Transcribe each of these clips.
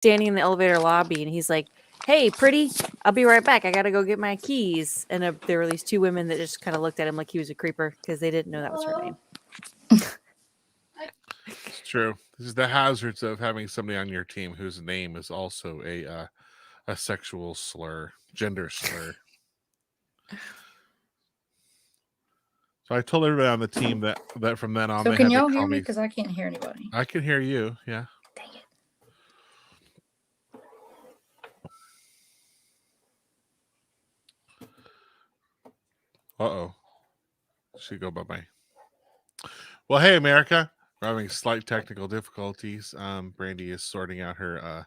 standing in the elevator lobby, and he's like, "Hey, pretty, I'll be right back. I gotta go get my keys." And there were these two women that just kind of looked at him like he was a creeper because they didn't know that was her name. It's true. This is the hazards of having somebody on your team whose name is also a sexual slur, gender slur. So I told everybody on the team that from then on So they can had to y'all call hear me? me. Because I can't hear anybody. I can hear you. Yeah. Dang it. Uh-oh. She go bye-bye. Well, hey, America. We're having slight technical difficulties. Brandy is sorting out her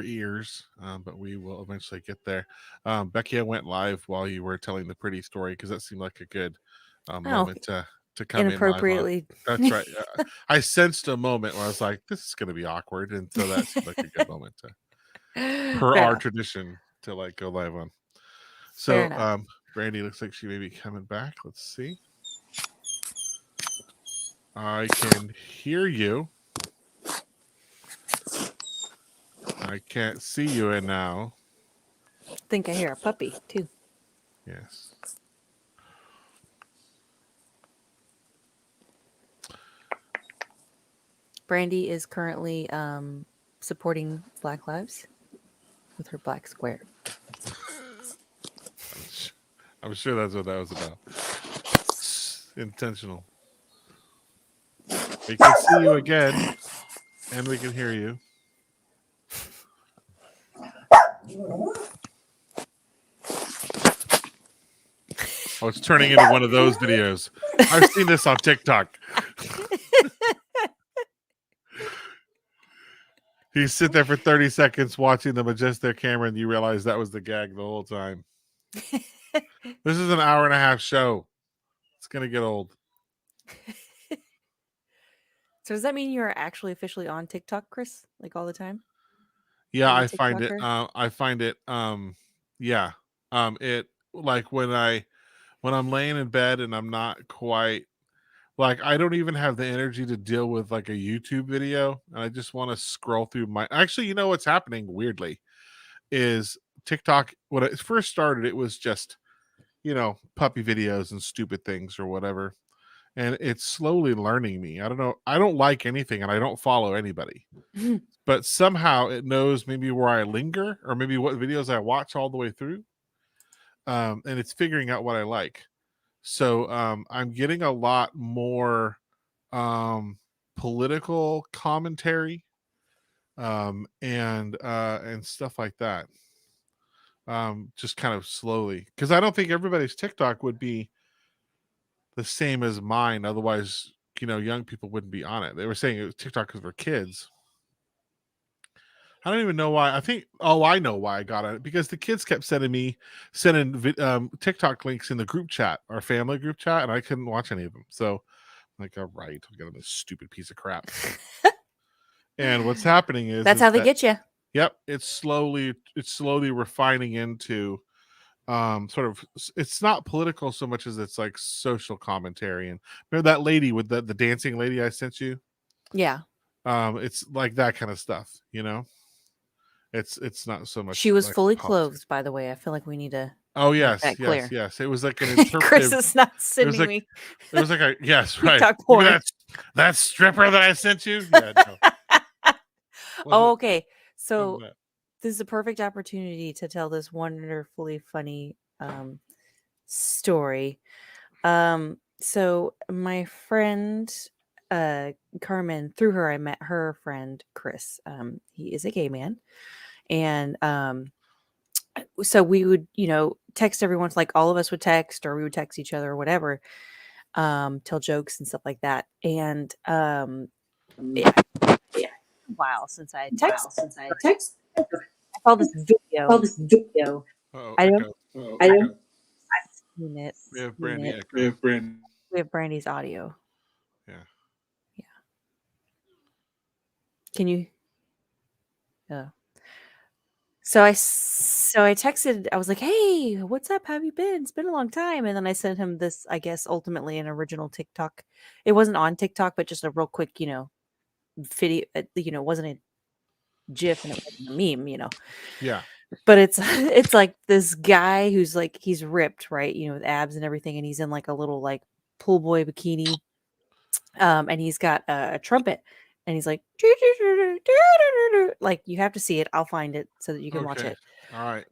ears, but we will eventually get there. Becky, I went live while you were telling the pretty story because that seemed like a good moment to come in live on. Inappropriately. That's right. I sensed a moment where I was like, this is going to be awkward. And so that seemed like a good moment per Fair our enough. tradition to like go live on. Fair So enough. Brandy looks like she may be coming back. Let's see. I can hear you. I can't see you in now. I think I hear a puppy too. Yes. Brandy is currently supporting Black Lives with her black square. I'm sure that's what that was about. Intentional. We can see you again, and we can hear you. Oh, it's turning into one of those videos. I've seen this on TikTok. You sit there for 30 seconds watching them adjust their camera, and you realize that was the gag the whole time. This is an hour-and-a-half show. It's going to get old. So does that mean you're actually officially on TikTok, Chris? Like all the time? Yeah, You're a I find it. TikToker? I find it. Yeah. It like when I'm laying in bed and I'm not quite like I don't even have the energy to deal with like a YouTube video, and I just want to scroll through my. Actually, you know what's happening weirdly is TikTok. When it first started, it was just puppy videos and stupid things or whatever, and it's slowly learning me. I don't know. I don't like anything, and I don't follow anybody. But somehow it knows maybe where I linger or maybe what videos I watch all the way through. And it's figuring out what I like. So I'm getting a lot more political commentary and stuff like that. Just kind of slowly. Because I don't think everybody's TikTok would be the same as mine. Otherwise, young people wouldn't be on it. They were saying it was TikTok because we're kids. I don't even know why. I know why I got on it because the kids kept sending TikTok links in the group chat, our family group chat, and I couldn't watch any of them. So I'm like, all right, I got on this stupid piece of crap. And what's happening is That's how they get you. Yep, it's slowly refining into sort of. It's not political so much as it's like social commentary. And remember that lady with the dancing lady I sent you? Yeah. It's like that kind of stuff, It's not so much. She was like fully politics. clothed, by the way. I feel like we need to. Oh make yes, that yes, clear. yes. It was like an interpretive. Chris is not sending me. It was like a yes, right. TikTok porn. Even that stripper that I sent you. Yeah. No. Oh, okay. So this is a perfect opportunity to tell this wonderfully funny story. So my friend Carmen, through her I met her friend Chris. He is a gay man, and so we would text everyone, like all of us would text, or we would text each other or whatever, tell jokes and stuff like that. And yeah. Wow, since I text I saw this video. I don't seen it. We have Brandy echo. We have Brandy's audio. Yeah. Can you? So I texted. I was like, "Hey, what's up? How have you been? It's been a long time." And then I sent him this, I guess, ultimately an original TikTok. It wasn't on TikTok, but just a real quick, video. It wasn't a GIF and it wasn't a meme, you know. Yeah. But it's it's like this guy who's like he's ripped, right? You know, with abs and everything, and he's in like a little like pool boy bikini. And he's got a trumpet and he's like like you have to see it. I'll find it so that you can watch Okay. it. All right.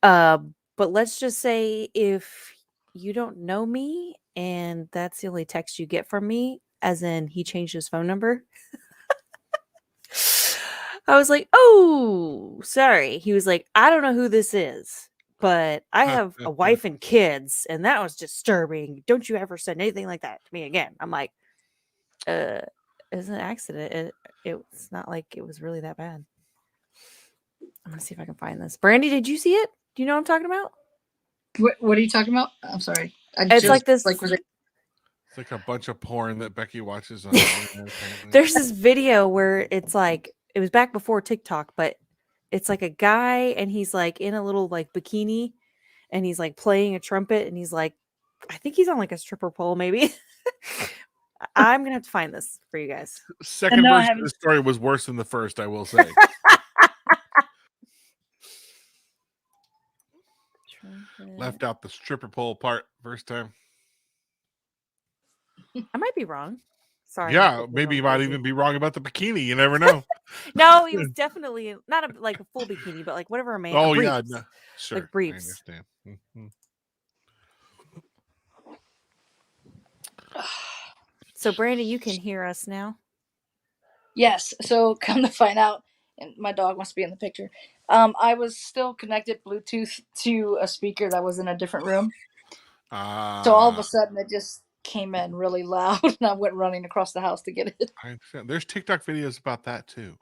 Uh, but let's just say if you don't know me and that's the only text you get from me, as in he changed his phone number, I was like, "Oh, sorry." He was like, "I don't know who this is, but I have a wife and kids, and that was disturbing. Don't you ever send anything like that to me again." I'm like, "Uh, it's an accident. It's not like it was really that bad." I'm gonna see if I can find this. Brandy, did you see it? Do you know what I'm talking about? What are you talking about? I'm sorry. I It's like just like this. was it? It's like a bunch of porn that Becky watches on the internet, apparently. There's this video where it's like it was back before TikTok, but it's like a guy and he's like in a little like bikini and he's like playing a trumpet and he's like, I think he's on like a stripper pole, maybe. I'm gonna have to find this for you guys. Second No, I version of the haven't. story was worse than the first, I will say. Trumpet. Left out the stripper pole part first time. I might be wrong. Sorry, I'm Yeah, totally maybe going you might crazy. even be wrong about the bikini. You never know. No, he was definitely not like a full bikini, but like whatever a man, a Oh briefs, yeah, no. Sure, like I briefs. understand. Mhm. So, Brandy, you can hear us now. Yes. So come to find out, and my dog must be in the picture. I was still connected Bluetooth to a speaker that was in a different room. So all of a sudden it just came in really loud, and I went running across the house to get it. I understand. There's TikTok videos about that too.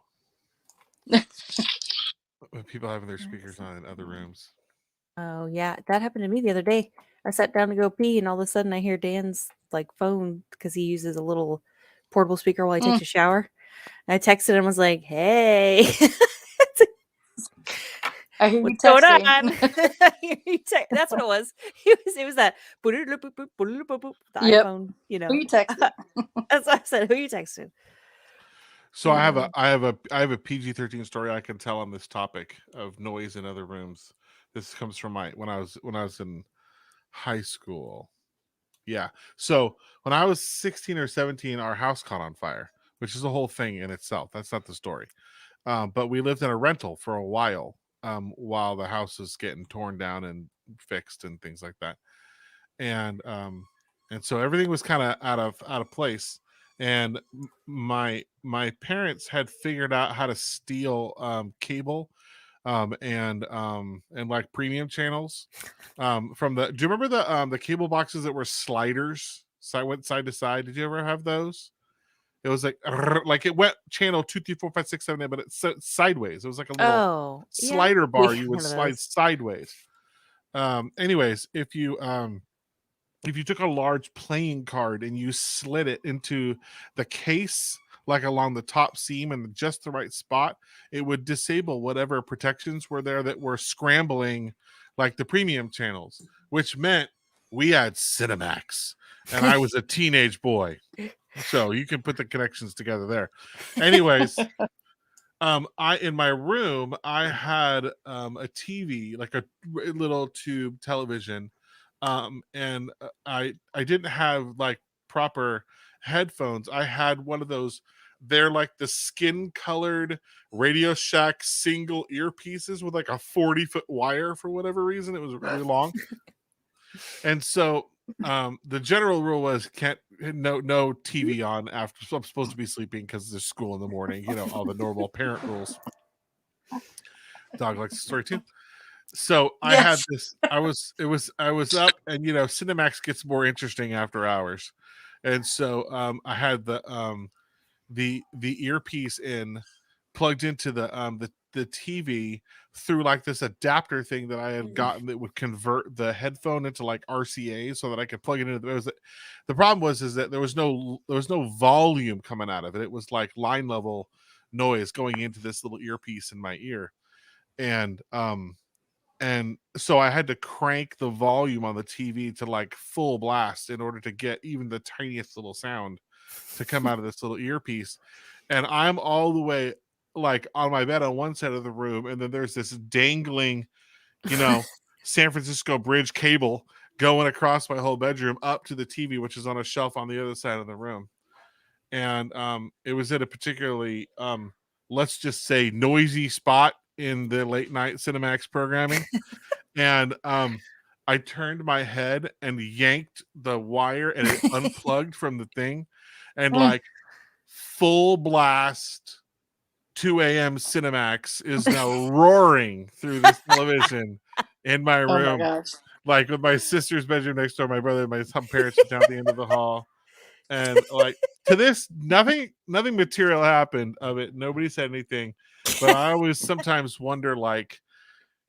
With people having their speakers on in other rooms. Oh yeah, that happened to me the other day. I sat down to go pee, and all of a sudden I hear Dan's like phone because he uses a little portable speaker while he takes a shower. And I texted him, was like, "Hey, I hear you what's going texting. on?" That's what it was. It was that the Yep. iPhone, you Who know. you texting? That's what I said. Who you texting? So I have a PG-13 story I can tell on this topic of noise in other rooms. This comes from my when I was in high school. Yeah. So when I was 16 or 17, our house caught on fire, which is a whole thing in itself. That's not the story. But we lived in a rental for a while the house was getting torn down and fixed and things like that. And so everything was kind of out of place. And my parents had figured out how to steal cable and like premium channels from the. Do you remember the cable boxes that were sliders, went side to side? Did you ever have those? It was like it went channel 2, 3, 4, 5, 6, 7, 8, but it's sideways. It was like a little Oh yeah, slider we bar had you would one of slide those. sideways. Anyways, if you took a large playing card and you slid it into the case, like along the top seam and just the right spot, it would disable whatever protections were there that were scrambling like the premium channels, which meant we had Cinemax and I was a teenage boy. So you can put the connections together there. Anyways, I in my room I had a TV, like a little tube television, and I didn't have like proper headphones. I had one of those. They're like the skin colored Radio Shack single earpieces with like a 40-foot wire for whatever reason. It was really long. And so the general rule was can't no TV on after, so I'm supposed to be sleeping because there's school in the morning, all the normal parent rules. Dog likes the story too. So I had Yes. this, I was up, and Cinemax gets more interesting after hours. And so I had the earpiece in, plugged into the TV through like this adapter thing that I had gotten that would convert the headphone into like RCA so that I could plug it into the problem was is that there was no volume coming out of it. It was like line level noise going into this little earpiece in my ear. And so I had to crank the volume on the TV to like full blast in order to get even the tiniest little sound to come out of this little earpiece. And I'm all the way like on my bed on one side of the room, and then there's this dangling, you know, San Francisco Bridge cable going across my whole bedroom up to the TV, which is on a shelf on the other side of the room. And it was at a particularly, let's just say, noisy spot in the late night Cinemax programming. And I turned my head and yanked the wire, and it unplugged from the thing, and like full blast 2 a.m. Cinemax is now roaring through this television in my room. Oh my gosh. Like with my sister's bedroom next door, my brother and my parents down at the end of the hall. And like to this, nothing material happened of it. Nobody said anything. But I always sometimes wonder, like,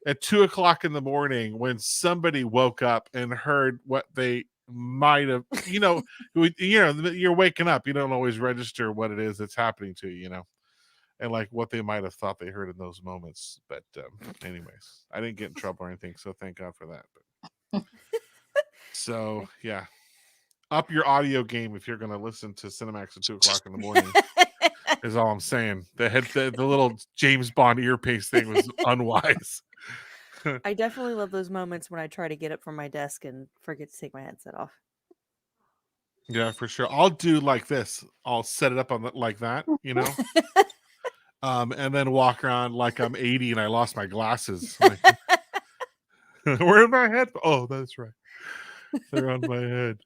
at 2:00 in the morning when somebody woke up and heard what they might have, you're waking up, you don't always register what it is that's happening to you, and like what they might have thought they heard in those moments. But anyways, I didn't get in trouble or anything, so thank God for that. But so yeah, up your audio game if you're going to listen to Cinemax at 2:00 in the morning. Is all I'm saying. The little James Bond earpiece thing was unwise. I definitely love those moments when I try to get up from my desk and forget to take my headset off. Yeah, for sure. I'll do like this. I'll set it up on like that, and then walk around like I'm 80 and I lost my glasses. Like, where are my head? Oh, that's right. They're on my head.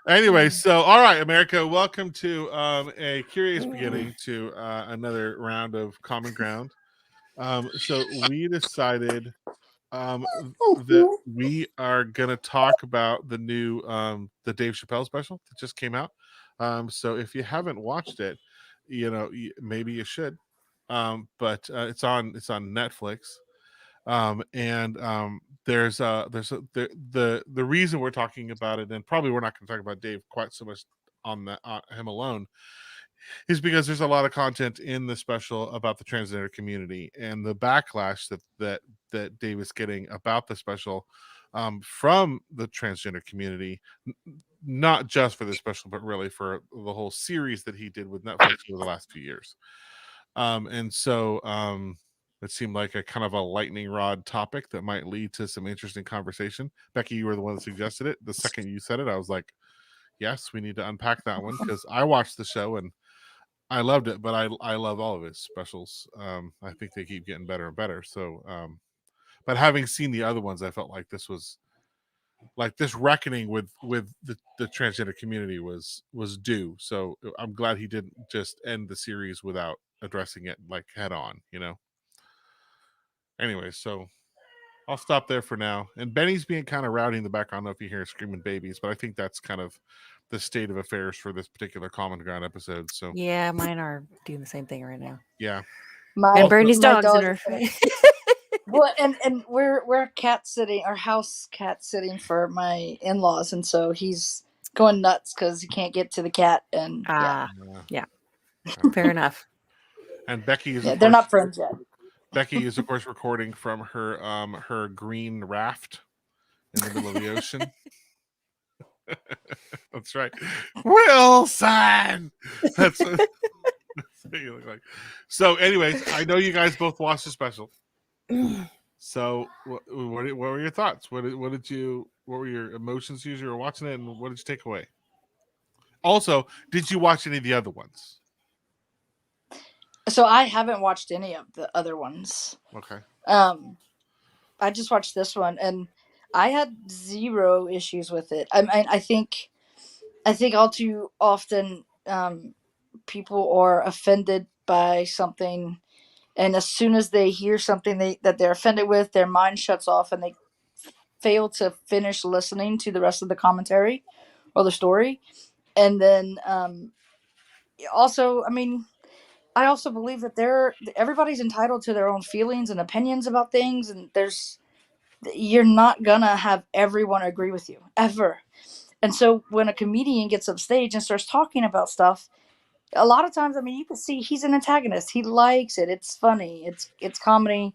Anyway, so all right, America, welcome to a curious beginning to another round of Common Ground. So we decided that we are gonna talk about the new the Dave Chappelle special that just came out. So if you haven't watched it, maybe you should. But it's on Netflix. There's the reason we're talking about it, and probably we're not going to talk about Dave quite so much on him alone, is because there's a lot of content in the special about the transgender community and the backlash that Dave is getting about the special from the transgender community, not just for the special, but really for the whole series that he did with Netflix over the last few years. And so it seemed like a kind of a lightning rod topic that might lead to some interesting conversation. Becky, you were the one that suggested it. The second you said it, I was like, yes, we need to unpack that one, because I watched the show and I loved it, but I love all of his specials. I think they keep getting better and better. So, but having seen the other ones, I felt like this was like this reckoning with the transgender community was due. So I'm glad he didn't just end the series without addressing it like head on. Anyway, so I'll stop there for now. And Benny's being kind of rowdy in the background. I don't know if you hear screaming babies, but I think that's kind of the state of affairs for this particular Common Ground episode. So yeah, mine are doing the same thing right now. Yeah. And Bernie's dog's in her face. Well, and we're cat sitting, or house cat sitting for my in-laws, and so he's going nuts because he can't get to the cat. And yeah. Fair enough. And Becky is they're not friends yet. Becky is of course recording from her green raft in the middle of the ocean. That's right, Wilson. That's what you look like. So, anyways, I know you guys both watched the special. So, what were your thoughts? What were your emotions as you were watching it, and what did you take away? Also, did you watch any of the other ones? So I haven't watched any of the other ones. Okay. I just watched this one, and I had zero issues with it. I think all too often people are offended by something, and as soon as they hear something that they're offended with, their mind shuts off and they fail to finish listening to the rest of the commentary or the story. And then also, I also believe that everybody's entitled to their own feelings and opinions about things, and you're not gonna have everyone agree with you ever. And so when a comedian gets up stage and starts talking about stuff, a lot of times, you can see he's an antagonist. He likes it. It's funny. It's comedy.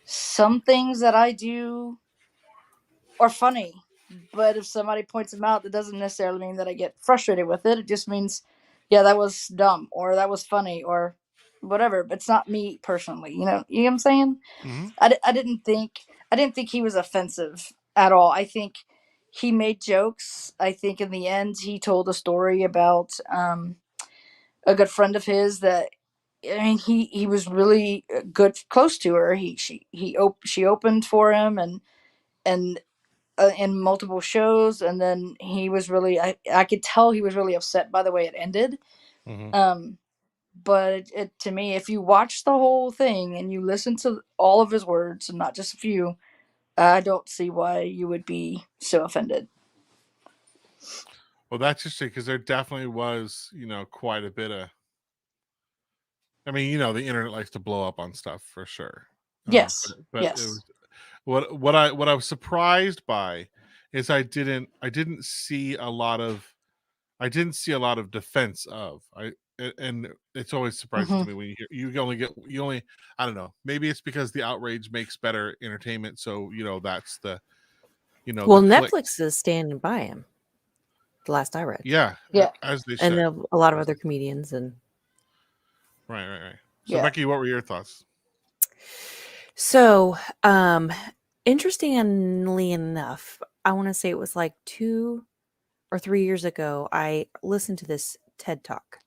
Some things that I do are funny, but if somebody points them out, that doesn't necessarily mean that I get frustrated with it. It just means yeah, that was dumb, or that was funny, or whatever. But it's not me personally. You know what I'm saying? Mm-hmm. I didn't think he was offensive at all. I think he made jokes. I think in the end he told a story about a good friend of his that, I mean, he was really good, close to her. She opened for him, and in multiple shows, and then he was really, I could tell he was really upset by the way it ended. Mm-hmm. Um, but to me, if you watch the whole thing and you listen to all of his words and not just a few, I don't see why you would be so offended. Well, that's interesting because there definitely was, quite a bit of. I mean, the internet likes to blow up on stuff for sure. Yes, But it yes. was what I was surprised by is I didn't see a lot of defense of. And it's always surprising to Hmm. me when you only I don't know, maybe it's because the outrage makes better entertainment, so that's the Well, Netflix clicks. is standing by him. The last I read, Yeah, Yeah, as they and should. then a lot of other comedians and. Right. So yeah. Becky, what were your thoughts? So, interestingly enough, I want to say it was like 2 or 3 years ago, I listened to this TED Talk,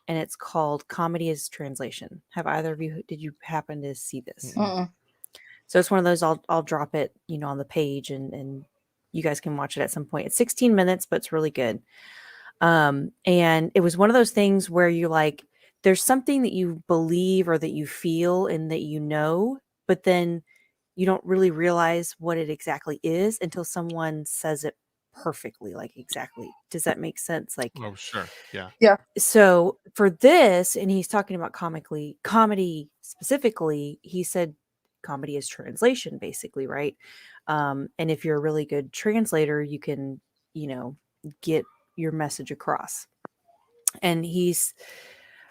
and it's called Comedy is Translation. Have either of you, did you happen to see this? Mm-mm. Mm-mm. So it's one of those, I'll drop it, on the page, and you guys can watch it at some point. It's 16 minutes, but it's really good. And it was one of those things where you like, there's something that you believe or that you feel and that but then you don't really realize what it exactly is until someone says it perfectly, like exactly. Does that make sense? Like, Oh, sure. Yeah. Yeah. so for this, and he's talking about comedy specifically, he said comedy is translation, basically, right? And if you're a really good translator, you can, get your message across. And he's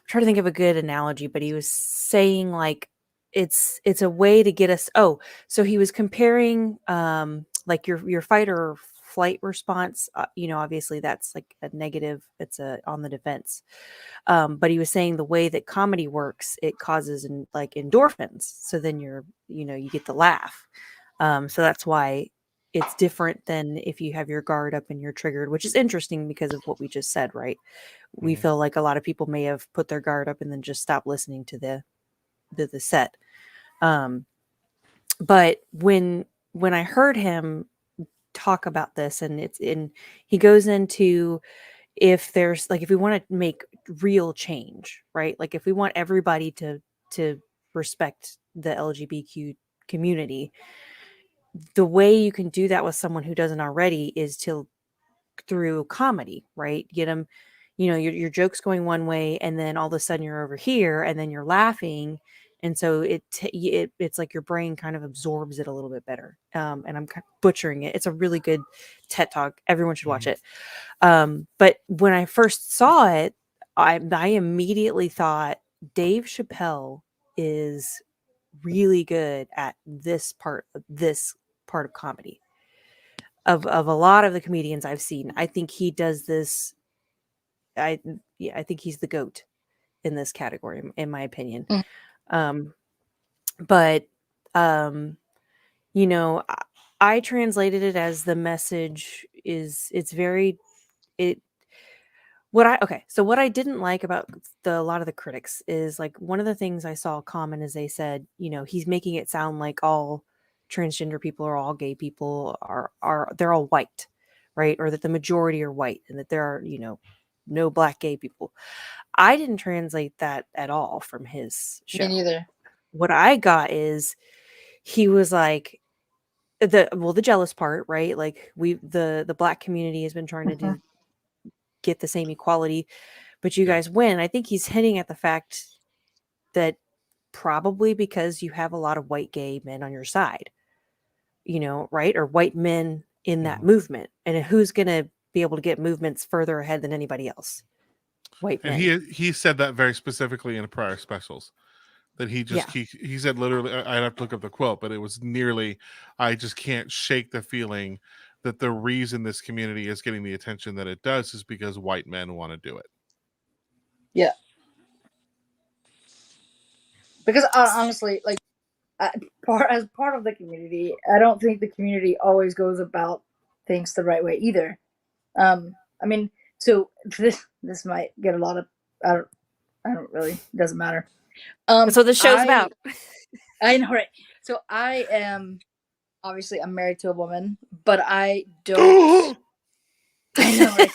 trying to think of a good analogy, but he was saying like it's a way to get us. Oh, so he was comparing like your fight or flight response. Obviously that's like a negative. It's a on the defense. But he was saying the way that comedy works, it causes like endorphins. So then you get the laugh. So that's why it's different than if you have your guard up and you're triggered, which is interesting because of what we just said, right? We Mm-hmm. feel like a lot of people may have put their guard up and then just stopped listening to the set. Um, but when I heard him talk about this, and he goes into, if there's like, if we want to make real change, right? Like if we want everybody to respect the LGBTQ community, the way you can do that with someone who doesn't already is through comedy, right? Get them, your joke's going one way, and then all of a sudden you're over here, and then you're laughing, and so it's like your brain kind of absorbs it a little bit better. And I'm kind of butchering it. It's a really good TED Talk. Everyone should watch Mm-hmm. it. But when I first saw it, I immediately thought Dave Chappelle is really good at this part of comedy. Of a lot of the comedians I've seen, I think he does this. I think he's the goat in this category, in my opinion. Mm. Um, but um, I, I translated it as the message is it's very it so what I didn't like about a lot of the critics is like one of the things I saw common is they said, he's making it sound like all transgender people or all gay people are they're all white, right? Or that the majority are white and that there are, no black gay people. I didn't translate that at all from his Me show. neither. What I got is he was like the jealous part, right? Like the black community has been trying to Mhm. get the same equality, but you Yeah. guys win. I think he's hinting at the fact that probably because you have a lot of white gay men on your side, right? Or white men in that Mm-hmm. movement. And who's going to be able to get movements further ahead than anybody else? White And men. he said that very specifically in prior specials. That Yeah. he said literally, I'd have to look up the quote, but it was nearly, I just can't shake the feeling that the reason this community is getting the attention that it does is because white men want to do it. Yeah, because honestly, like as part of the community, I don't think the community always goes about things the right way either. I mean, so this might get a lot of I don't really, it doesn't matter. That's what the show's about. I know, right? So I am obviously I'm married to a woman, but I don't. I know, right?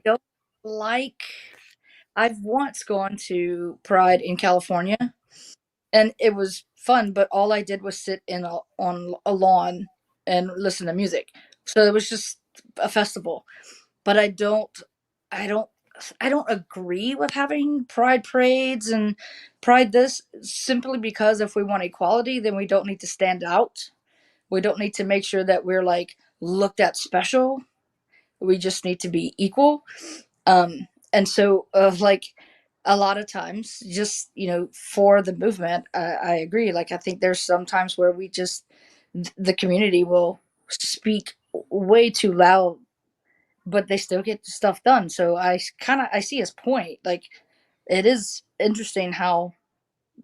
Don't like. I've once gone to Pride in California, and it was fun, but all I did was sit on a lawn and listen to music. So it was just a festival. But I don't, I don't agree with having pride parades and pride this, simply because if we want equality, then we don't need to stand out. We don't need to make sure that we're like looked at special. We just need to be equal. And so like a lot of times, just for the movement, I agree. Like I think there's some times where we just the community will speak way too loud, but they still get stuff done. So I see his point. Like it is interesting how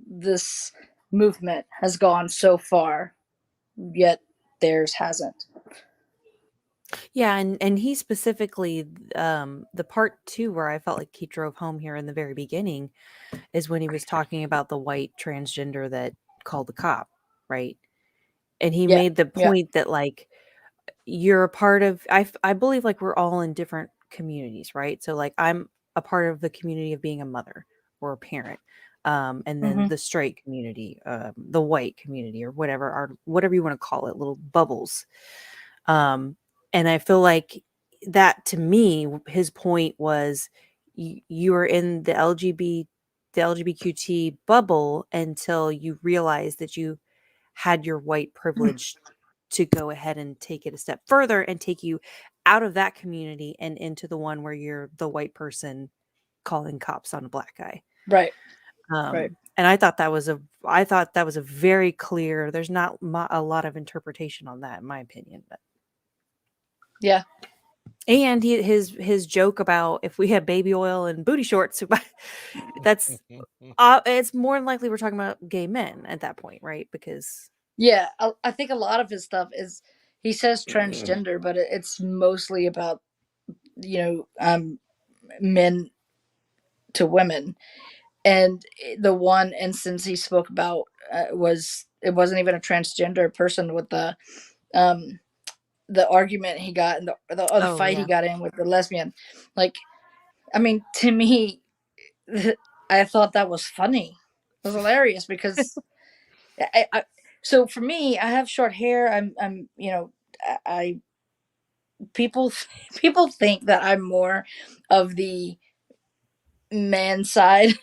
this movement has gone so far, yet theirs hasn't. Yeah, and he specifically, the part 2 where I felt like he drove home here in the very beginning is when he was talking about the white transgender that called the cop, right? And he Yeah, made the yeah. point that, like, you're a part of I believe, like, we're all in different communities, right? So, like, I'm a part of the community of being a mother or a parent, and then Mm-hmm. the straight community, the white community or whatever you wanna call it, little bubbles. Um, and I feel like that to me, his point was you are in the LGBTQT bubble until you realize that you had your white privilege to go ahead and take it a step further and take you out of that community and into the one where you're the white person calling cops on a black guy. Right, right. And I thought that was a very clear. There's not a lot of interpretation on that, in my opinion. But Yeah. and his joke about if we had baby oil and booty shorts, that's it's more than likely we're talking about gay men at that point, right? Because Yeah, I think a lot of his stuff is he says transgender, but it's mostly about men to women. And the one instance he spoke about was it wasn't even a transgender person with um the argument he got and the oh fight he yeah, got in with the lesbian. Like, I mean, to me, I thought that was funny. It was hilarious because I so for me, I have short hair. I'm I people people think that I'm more of the man side,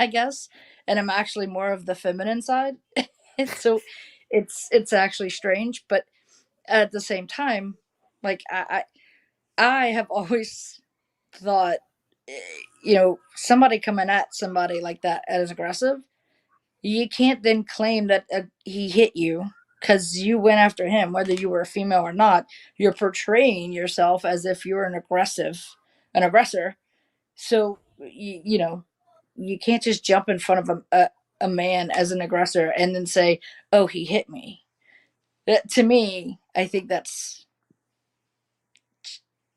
I guess, and I'm actually more of the feminine side. And so it's actually strange, but at the same time, like I have always thought, somebody coming at somebody like that as aggressive, you can't then claim that he hit you because you went after him, whether you were a female or not. You're portraying yourself as if you're an aggressor. So you can't just jump in front of a man as an aggressor and then say, "Oh, he hit me." To me, I think that's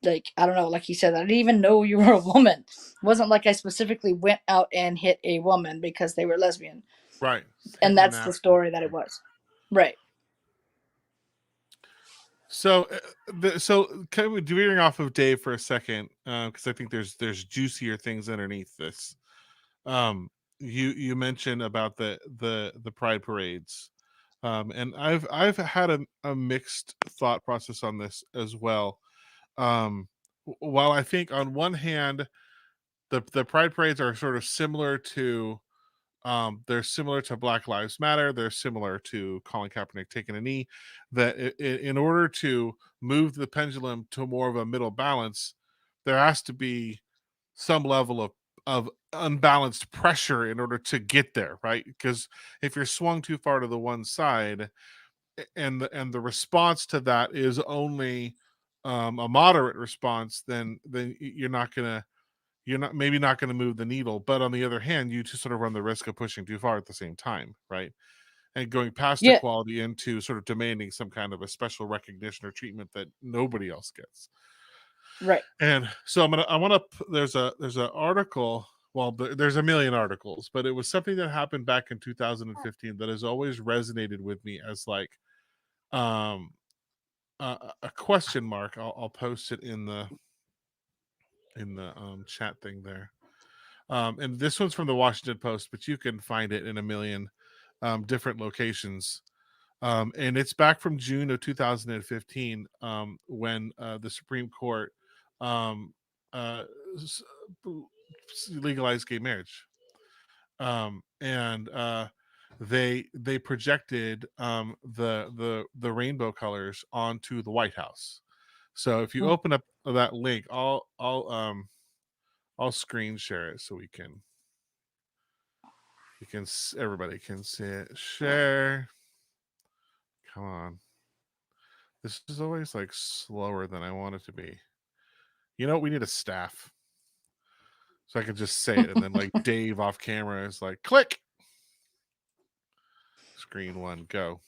like, I don't know. Like he said, I didn't even know you were a woman. It wasn't like I specifically went out and hit a woman because they were lesbian. Right. And Hitting a that's the nasty. story that it was. Right. So, so kind of veering off of Dave for a second, because I think there's juicier things underneath this. You mentioned about the pride parades, and I've had a mixed thought process on this as well. While I think on one hand the pride parades are sort of similar to they're similar to Black Lives Matter. They're similar to Colin Kaepernick taking a knee. That in order to move the pendulum to more of a middle balance, there has to be some level of unbalanced pressure in order to get there, right? Because if you're swung too far to the one side, and the response to that is only a moderate response, then you're not gonna you're maybe not going to move the needle, but on the other hand, you just sort of run the risk of pushing too far at the same time, right? And going past Yeah. equality into sort of demanding some kind of a special recognition or treatment that nobody else gets. Right. And so there's an article. Well, there's a million articles, but it was something that happened back in 2015 that has always resonated with me as like um a question mark. I'll post it in the chat thing there. And this one's from the Washington Post, but you can find it in a million different locations. And it's back from June of 2015 when the Supreme Court um, uh, legalized gay marriage. And they projected the rainbow colors onto the White House. So if you open up that link, I'll screen share it so everybody can see it. Share. Come on. This is always like slower than I want it to be. You know, we need a staff. So I could just say it and then like Dave off camera is like click. Screen one, go.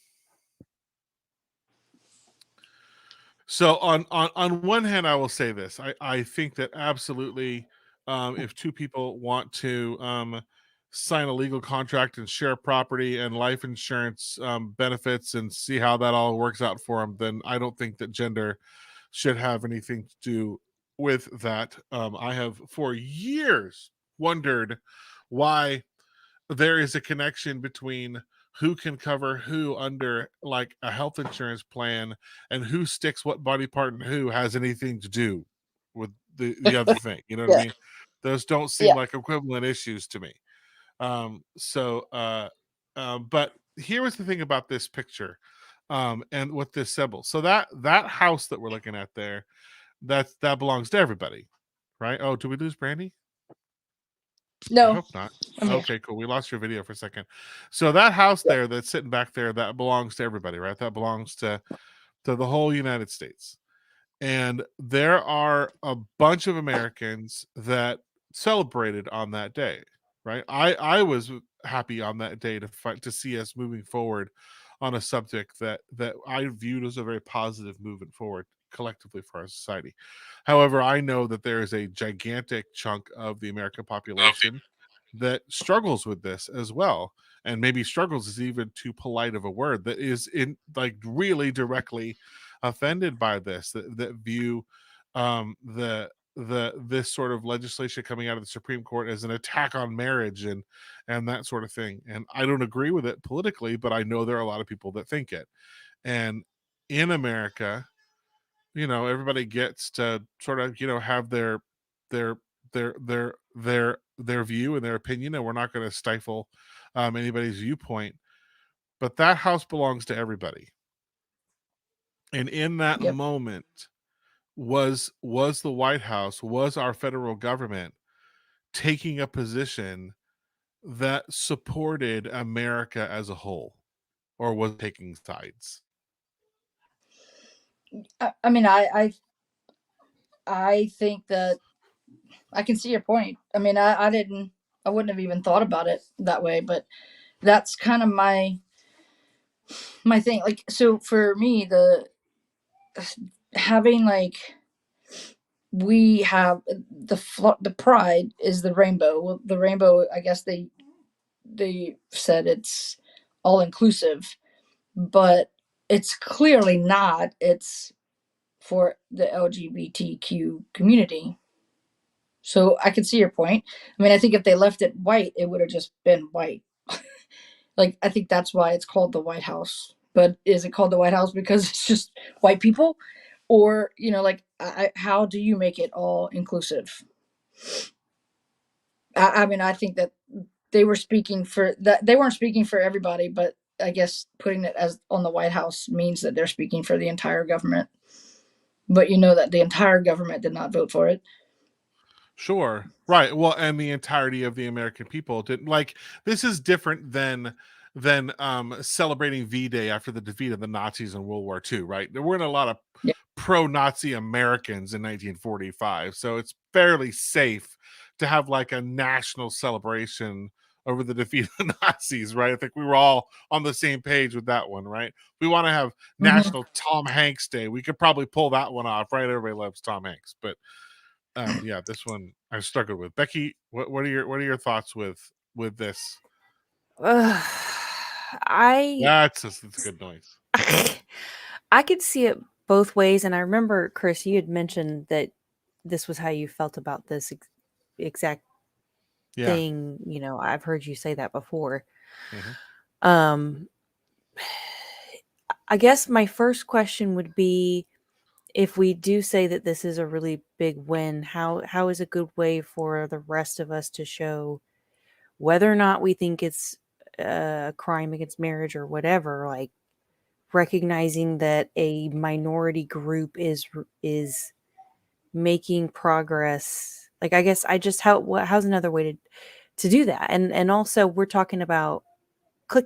So on one hand, I will say this. I think that absolutely if two people want to sign a legal contract and share property and life insurance benefits and see how that all works out for them, then I don't think that gender should have anything to do with that. I have for years wondered why there is a connection between who can cover who under like a health insurance plan and who sticks what body part and who has anything to do with the other thing. You know what I Yeah. mean? Those don't seem Yeah. like equivalent issues to me. But here was the thing about this picture and with this symbol. So that house that we're looking at there, that belongs to everybody, right? Oh, did we lose Brandy? I No. hope not. I'm here. Okay, cool. We lost your video for a second. So that house Yeah. there that's sitting back there, that belongs to everybody, right? That belongs to the whole United States. And there are a bunch of Americans that celebrated on that day, right? I was happy on that day to see us moving forward on a subject that I viewed as a very positive movement forward collectively for our society. However, I know that there is a gigantic chunk of the American population that struggles with this as well, and maybe struggles is even too polite of a word, that is in like really directly offended by this, that view the this sort of legislation coming out of the Supreme Court as an attack on marriage and that sort of thing. And I don't agree with it politically, but I know there are a lot of people that think it. And in America, you know, everybody gets to sort of, you know, have their their view and their opinion, and we're not going to stifle anybody's viewpoint. But that house belongs to everybody. And in that Yep. moment was the White House, was our federal government taking a position that supported America as a whole, or was taking sides? I mean, I think that I can see your point. I mean, I wouldn't have even thought about it that way, but that's kind of my thing. Like, so for me, the having like we have the pride is the rainbow. Well, the rainbow, I guess they said it's all inclusive, but it's clearly not. It's for the LGBTQ community. So I can see your point. I mean, I think if they left it white, it would have just been white. Like, I think that's why it's called the White House. But is it called the White House because it's just white people? Or, you know, like, how do you make it all inclusive? I mean, I think that they were speaking for that. They weren't speaking for everybody, but I guess putting it as on the White House means that they're speaking for the entire government. But you know that the entire government did not vote for it. Sure. Right. Well, and the entirety of the American people didn't like this is different than celebrating V-Day after the defeat of the Nazis in World War II, right? There weren't a lot of Yeah. pro-Nazi Americans in 1945, so it's fairly safe to have like a national celebration over the defeat of the Nazis, right? I think we were all on the same page with that one, right? We want to have Mm-hmm. National Tom Hanks Day. We could probably pull that one off, right? Everybody loves Tom Hanks, but yeah, this one I struggled with. Becky, what are your thoughts with this? I That's a good noise. I could see it both ways, and I remember, Chris, you had mentioned that this was how you felt about this exact Yeah. thing. I've heard you say that before. Mm-hmm. Um, I guess my first question would be, if we do say that this is a really big win, how is a good way for the rest of us to show whether or not we think it's a crime against marriage or whatever, like recognizing that a minority group is making progress. Like, I guess I just how's another way to do that? And also we're talking about click,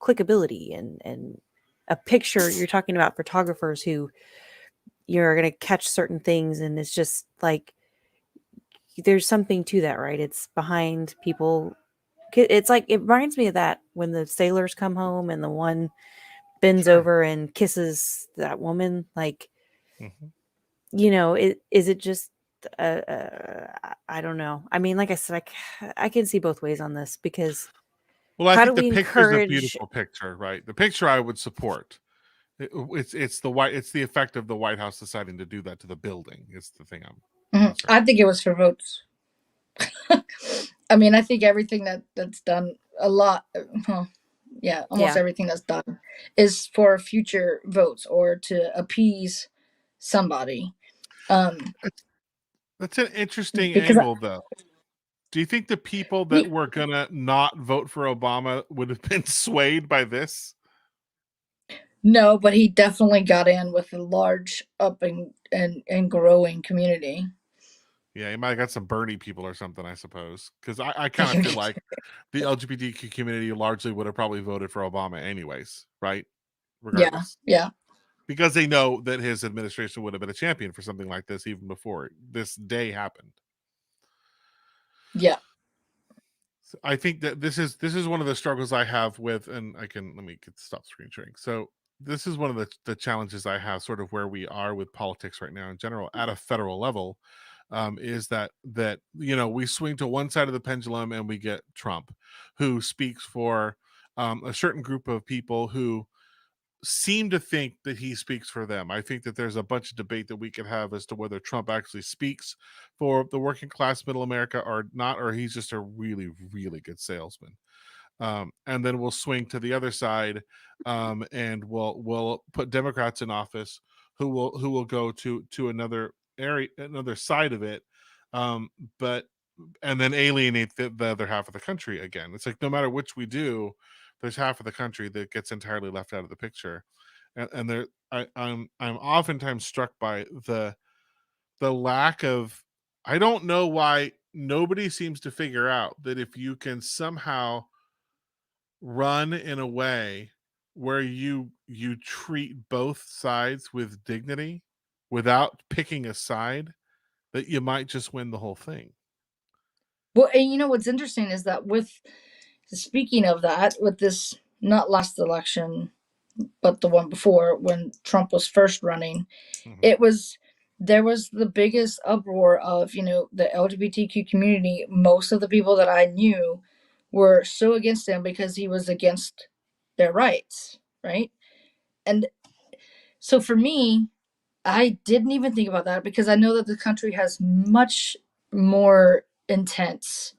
clickability and a picture. You're talking about photographers who you're going to catch certain things, and it's just like there's something to that, right? It's behind people. It's like, it reminds me of that when the sailors come home and the one bends Sure. over and kisses that woman. Like, Mm-hmm. is it just I don't know. I mean, like I said, I can see both ways on this, because Well, I how do think the we picture is a encourage? beautiful picture, right? The picture I would support. It's the effect of the White House deciding to do that to the building. Is the thing I'm Mm-hmm. concerned. I think it was for votes. I mean, I think everything that's done a lot, well, yeah, almost Yeah. everything that's done is for future votes or to appease somebody. Um, That's an interesting because angle, though. Do you think the people that I, were gonna not vote for Obama would have been swayed by this? no, but he definitely got in with a large up and growing community. Yeah, he might have got some Bernie people or something, I suppose. Because I kind of feel like the LGBTQ community largely would have probably voted for Obama anyways, right? Yeah, Regardless. yeah, Because they know that his administration would have been a champion for something like this even before this day happened. yeah. So I think that this is one of the struggles I have with, and let me stop screen sharing. So this is one of the challenges I have, sort of where we are with politics right now in general at a federal level, is that we swing to one side of the pendulum and we get Trump, who speaks for a certain group of people who seem to think that he speaks for them. I think that there's a bunch of debate that we could have as to whether Trump actually speaks for the working class middle America or not, or he's just a really, really good salesman. And then we'll swing to the other side, and we'll put Democrats in office who will go to another area, another side of it, um, but and then alienate the other half of the country again. It's like no matter which we do, there's half of the country that gets entirely left out of the picture, and I'm oftentimes struck by the lack of. I don't know why nobody seems to figure out that if you can somehow run in a way where you treat both sides with dignity without picking a side, that you might just win the whole thing. Well, and you know what's interesting is that with speaking of that, with this not last election, but the one before when Trump was first running, Mm-hmm. it was there was the biggest uproar of the LGBTQ community. Most of the people that I knew were so against him because he was against their rights, right? And so for me, I didn't even think about that because I know that the country has much more intense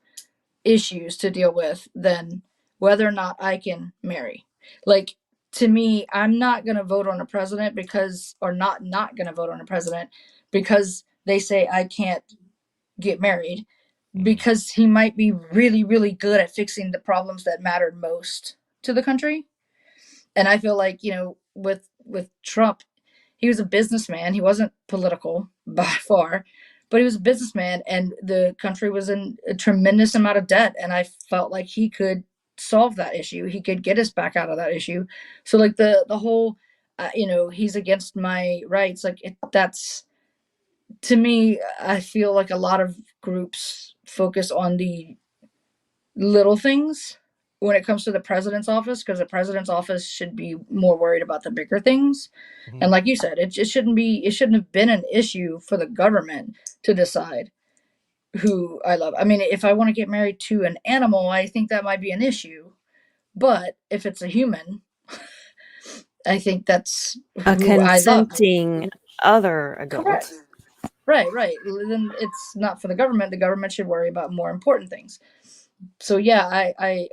issues to deal with than whether or not I can marry. Like, to me, I'm not going to vote on a president because or not going to vote on a president because they say I can't get married, Mm-hmm. because he might be really really good at fixing the problems that mattered most to the country. And I feel like, with Trump, he was a businessman. He wasn't political by far, but he was a businessman, and the country was in a tremendous amount of debt. And I felt like he could solve that issue. He could get us back out of that issue. So, like the whole, he's against my rights. Like that's to me, I feel like a lot of groups focus on the little things when it comes to the president's office, because the president's office should be more worried about the bigger things. Mhm. And like you said, it shouldn't have been an issue for the government to decide who I love. I mean, if I want to get married to an animal, I think that might be an issue. But if it's a human, I think that's A who I love. consenting other Correct. adult. Right, right. Then it's not for the government. The government should worry about more important things. So yeah, I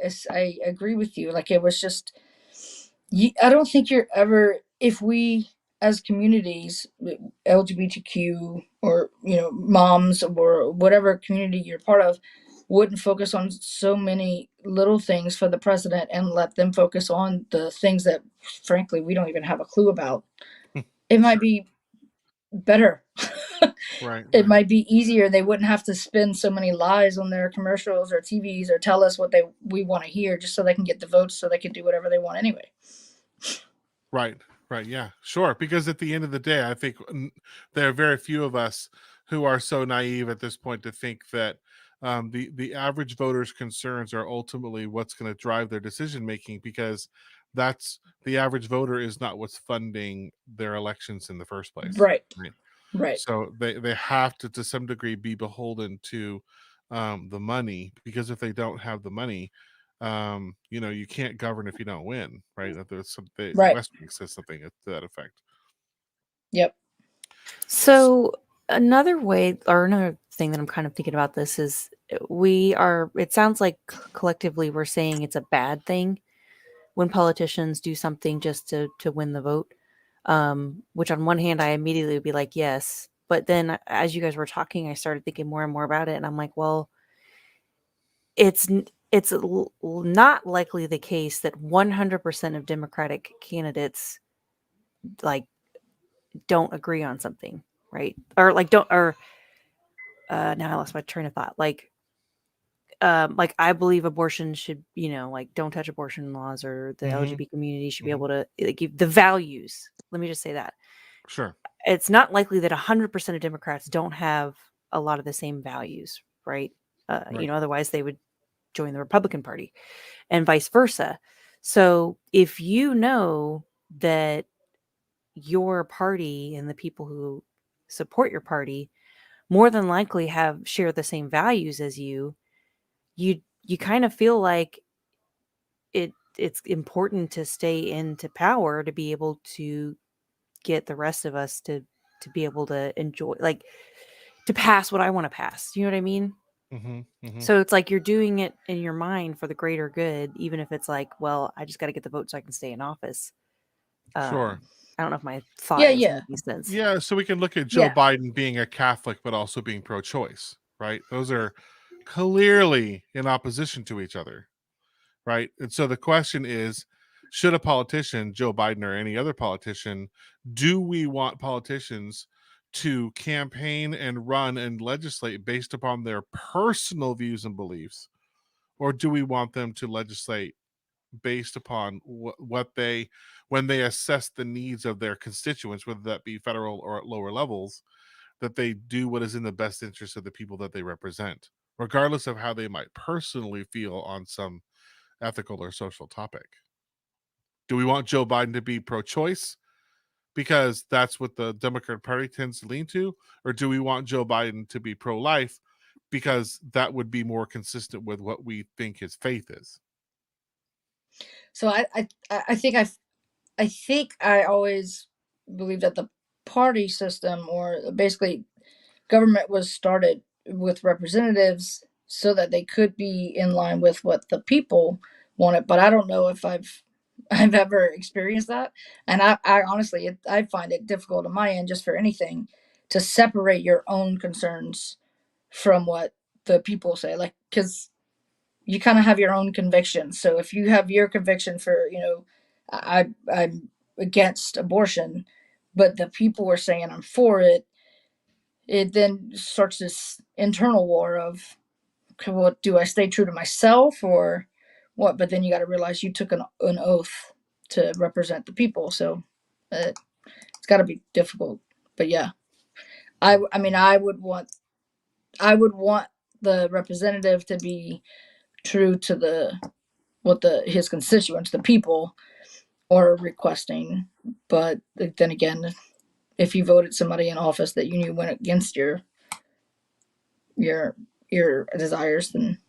agree with you. Like, it was just, I don't think you're ever, if we as communities, LGBTQ, or moms, or whatever community you're part of, wouldn't focus on so many little things for the president and let them focus on the things that frankly we don't even have a clue about, it might Sure. be better. Right, It right. might be easier. They wouldn't have to spend so many lies on their commercials or TVs, or tell us what we want to hear, just so they can get the votes, so they can do whatever they want anyway. Right, right. Yeah, sure. Because at the end of the day, I think there are very few of us who are so naive at this point to think that the average voter's concerns are ultimately what's going to drive their decision making, because that's the average voter is not what's funding their elections in the first place. Right. Right. Right. So they have to some degree be beholden to the money, because if they don't have the money, you can't govern if you don't win, right? There's something Right. Westwick says something to that effect. Yep. So another way, or another thing that I'm kind of thinking about this is, it sounds like collectively we're saying it's a bad thing when politicians do something just to win the vote. Which on one hand I immediately would be like, yes, but then as you guys were talking, I started thinking more and more about it, and I'm like, well, it's not likely the case that 100% of Democratic candidates like don't agree on something, right? Or like don't, or now I lost my train of thought. Like I believe abortion should, like don't touch abortion laws, or the Mm-hmm. LGBT community should be Mm-hmm. able to give the values. Let me just say that. Sure. It's not likely that 100% of Democrats don't have a lot of the same values, right? Right. Otherwise they would join the Republican Party, and vice versa. So if you know that your party and the people who support your party more than likely share the same values as you kind of feel like it's important to stay into power to be able to get the rest of us to be able to enjoy, like, to pass what I want to pass. You know what I mean? Mm-hmm. Mm-hmm. So it's like you're doing it in your mind for the greater good, even if it's like, well, I just got to get the vote so I can stay in office. Sure. I don't know if my thought Yeah. is Yeah. making sense. Yeah, so we can look at Joe Yeah. Biden being a Catholic but also being pro-choice, right? Those are clearly in opposition to each other, right? And so the question is, should a politician, Joe Biden or any other politician, do we want politicians to campaign and run and legislate based upon their personal views and beliefs? Or do we want them to legislate based upon what they, when they assess the needs of their constituents, whether that be federal or at lower levels, that they do what is in the best interest of the people that they represent, regardless of how they might personally feel on some ethical or social topic? Do we want Joe Biden to be pro-choice because that's what the Democrat Party tends to lean to, or do we want Joe Biden to be pro-life because that would be more consistent with what we think his faith is? So I think I always believe that the party system, or basically government, was started with representatives so that they could be in line with what the people wanted. But I don't know if I've ever experienced that. And I honestly, I find it difficult on my end, just for anything, to separate your own concerns from what the people say. Like, because you kind of have your own convictions. So if you have your conviction for, I'm against abortion, but the people are saying I'm for it, it then starts this internal war of, okay, well, do I stay true to myself or what? But then you got to realize you took an oath to represent the people. So it's got to be difficult. But yeah, I mean, I would want the representative to be true to his constituents, the people, are requesting. But then again, if you voted somebody in office that you knew went against your desires, then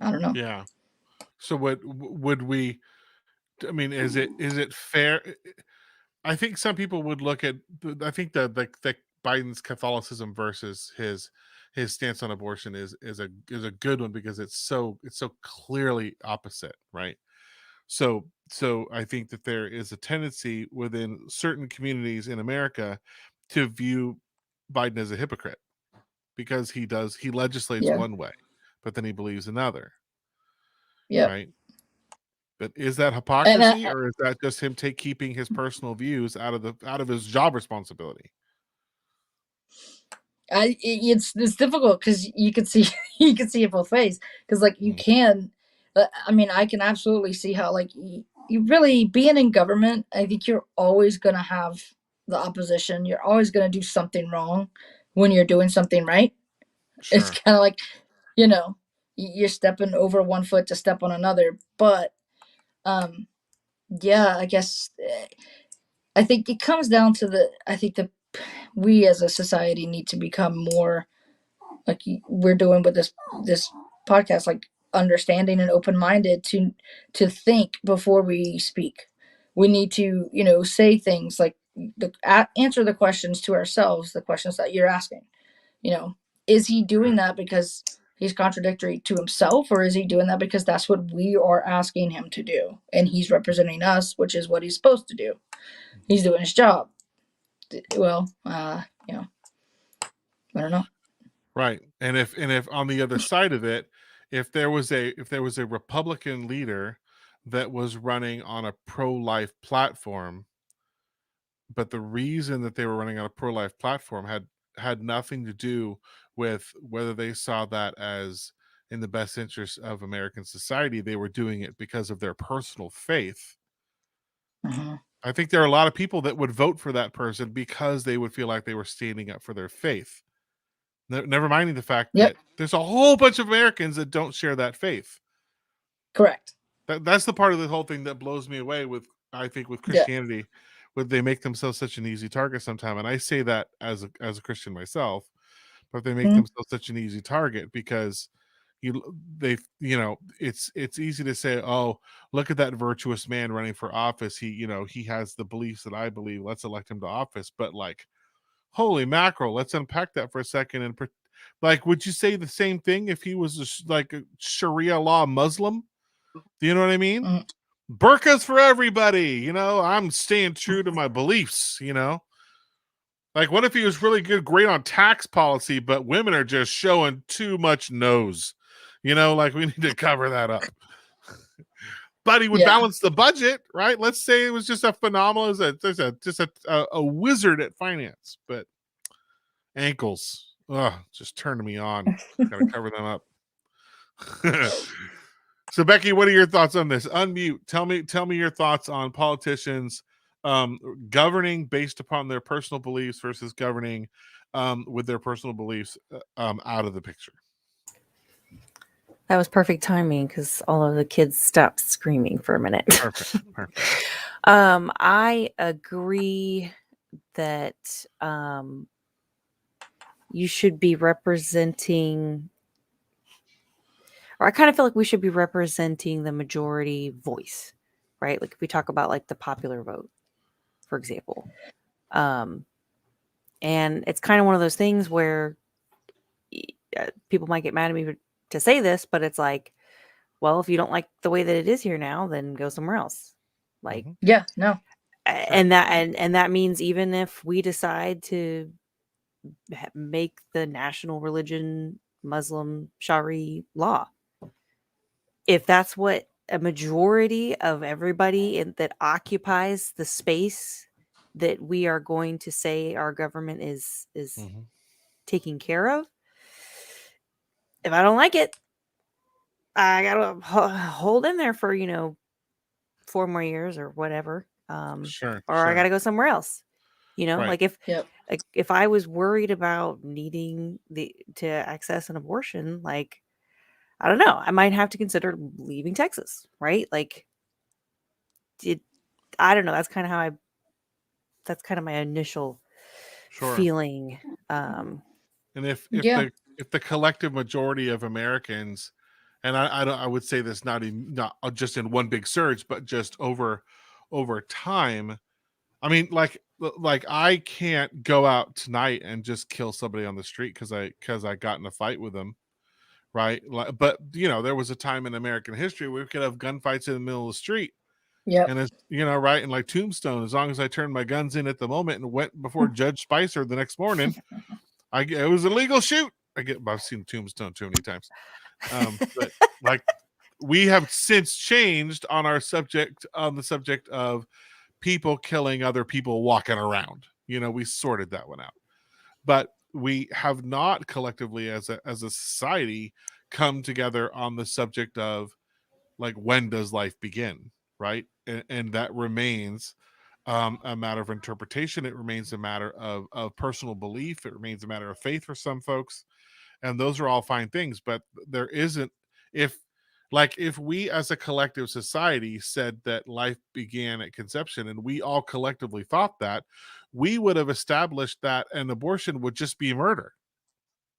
I don't know. Yeah. So would we? I mean, is it fair? I think some people would look at. I think the Biden's Catholicism versus his stance on abortion is a good one because it's so clearly opposite, right? So I think that there is a tendency within certain communities in America to view Biden as a hypocrite because he legislates Yeah. one way, but then he believes another, Yeah. right? But is that And hypocrisy, or is that just him keeping his personal views out of his job responsibility? it's difficult because you can see you can see it both ways. Because like you can, I mean, I can absolutely see how like you really being in government. I think you're always gonna have the opposition. You're always gonna do something wrong when you're doing something right. It's Sure. kind of like, you know, you're stepping over one foot to step on another. But yeah, I guess I think it comes down to I think that we as a society need to become more like we're doing with this podcast, like understanding and open-minded to think before we speak. We need to, say things like answer the questions to ourselves, the questions that you're asking. Is he doing that because he's contradictory to himself, or is he doing that because that's what we are asking him to do and he's representing us, which is what he's supposed to do? He's doing his job. Well, I don't know. Right. And if on the other side of it, if there was a Republican leader that was running on a pro-life platform, but the reason that they were running on a pro-life platform had nothing to do with whether they saw that as in the best interest of American society, they were doing it because of their personal faith. Mm-hmm. I think there are a lot of people that would vote for that person because they would feel like they were standing up for their faith. Never minding the fact Yep. that there's a whole bunch of Americans that don't share that faith. Correct. That's the part of the whole thing that blows me away with, I think, with Yeah. Christianity, where they make themselves such an easy target sometimes. And I say that as a Christian myself, but they make Mm-hmm. themselves such an easy target because it's easy to say, oh, look at that virtuous man running for office. He has the beliefs that I believe. Let's elect him to office. But like, holy mackerel, let's unpack that for a second. And like, would you say the same thing if he was like a Sharia law Muslim? Do you know what I mean? Mm-hmm. Burkas for everybody. I'm staying true to my beliefs. Like, what if he was really great on tax policy, but women are just showing too much nose? Like we need to cover that up. But he would balance the budget, right? Let's say it was just a phenomenal, just a wizard at finance, but ankles, just turning me on. Got to cover them up. So Becky, what are your thoughts on this? Unmute. Tell me your thoughts on politicians governing based upon their personal beliefs versus governing with their personal beliefs out of the picture. That was perfect timing because all of the kids stopped screaming for a minute. Perfect. I agree that you should be representing, or I kind of feel like we should be representing the majority voice, right? Like if we talk about like the popular vote, for example. And it's kind of one of those things where people might get mad at me to say this, but it's like, well, if you don't like the way that it is here now, then go somewhere else. Like, yeah, no. And that means even if we decide to make the national religion Muslim Shari law, if that's what a majority of everybody that occupies the space that we are going to say our government is taking care of, if I don't like it, I gotta hold in there for 4 more years or whatever, or I gotta go somewhere else. You know, Right. like Yep. if I was worried about needing to access an abortion, like I don't know, I might have to consider leaving Texas, right? Like it, I don't know. That's kind of my initial Sure. feeling. And Yeah. if the collective majority of Americans, and I don't, I would say this not just in one big surge, but just over time. I mean, like I can't go out tonight and just kill somebody on the street because I got in a fight with them, right? Like, but you know, there was a time in American history where we could have gunfights in the middle of the street, Yep. and it's, you know, right, and like Tombstone, as long as I turned my guns in at the moment and went before Judge Spicer the next morning, it was a legal shoot. I've seen Tombstone too many times, but like we have since changed on the subject of people killing other people walking around. You know, we sorted that one out, but we have not collectively as a society come together on the subject of like when does life begin, right? And that remains a matter of interpretation. It remains a matter of personal belief. It remains a matter of faith for some folks, and those are all fine things. But there isn't, if if we as a collective society said that life began at conception and we all collectively thought that, we would have established that an abortion would just be murder.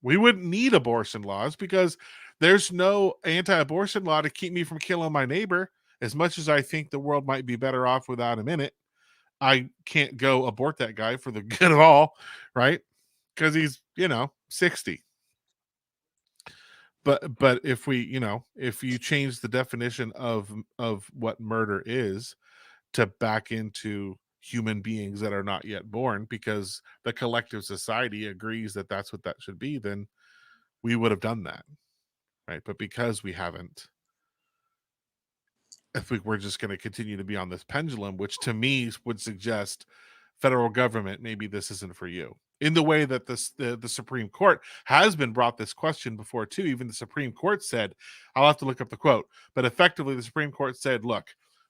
We wouldn't need abortion laws because there's no anti-abortion law to keep me from killing my neighbor. As much as I think the world might be better off without him in it, I can't go abort that guy for the good of all, right? Because he's, you know, 60. But if we, you know, if you change the definition of what murder is to back into human beings that are not yet born, because the collective society agrees that that's what that should be, then we would have done that, right? But because we haven't, I think we're just going to continue to be on this pendulum, which to me would suggest federal government, maybe this isn't for you. In the way that the Supreme Court has been brought this question before too. Even the Supreme Court said, I'll have to look up the quote, but effectively the Supreme Court said, look,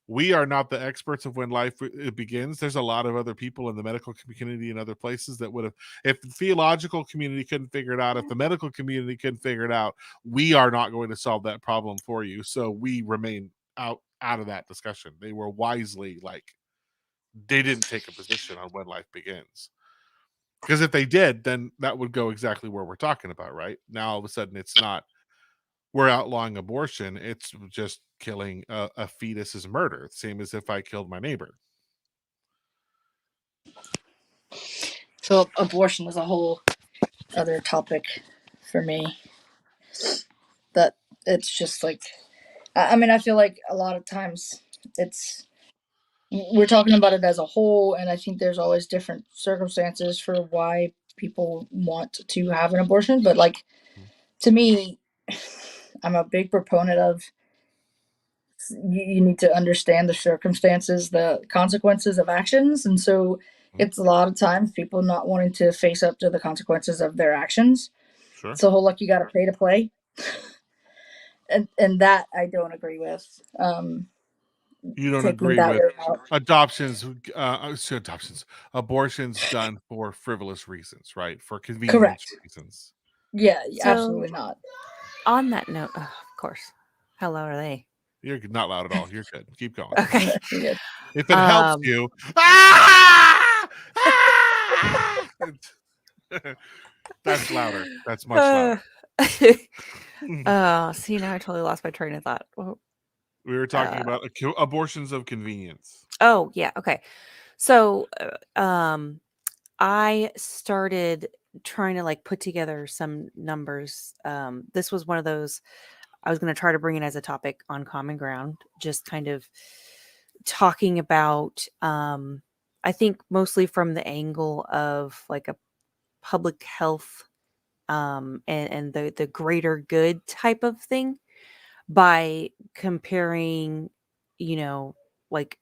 we are not the experts of when life it begins. There's a lot of other people in the medical community and other places that would have, if the theological community couldn't figure it out, if the medical community couldn't figure it out, we are not going to solve that problem for you. So we remain out of that discussion. They were wisely like, they didn't take a position on when life begins. Because if they did, then that would go exactly where we're talking about, right? Now all of a sudden it's not, we're outlawing abortion, it's just killing a fetus is murder, same as if I killed my neighbor. So abortion is a whole other topic for me. That it's just like, I mean, I feel like a lot of times it's, we're talking about it as a whole, and I think there's always different circumstances for why people want to have an abortion. But like, to me, I'm a big proponent of you need to understand the circumstances, the consequences of actions. And so Mhm. it's a lot of times people not wanting to face up to the consequences of their actions. Sure. It's the whole like you got to pay to play. And that I don't agree with. You don't Taking agree that with way out. adoptions, adoptions, abortions done for frivolous reasons, right? For convenience Correct. reasons. Yeah, So absolutely not. on that note, of course, how loud are they? You're not loud at all. You're good. Keep going. Okay. You're good. If it helps Um, you, ah! Ah! That's louder. That's much uh, louder. see, now I totally lost my train of thought. We were talking Uh, about abortions of convenience. oh yeah, okay. So, I started trying to like put together some numbers. This was one of those I was going to try to bring it as a topic on Common Ground, just kind of talking about, I think mostly from the angle of like a public health, and the greater good type of thing by comparing, you know, like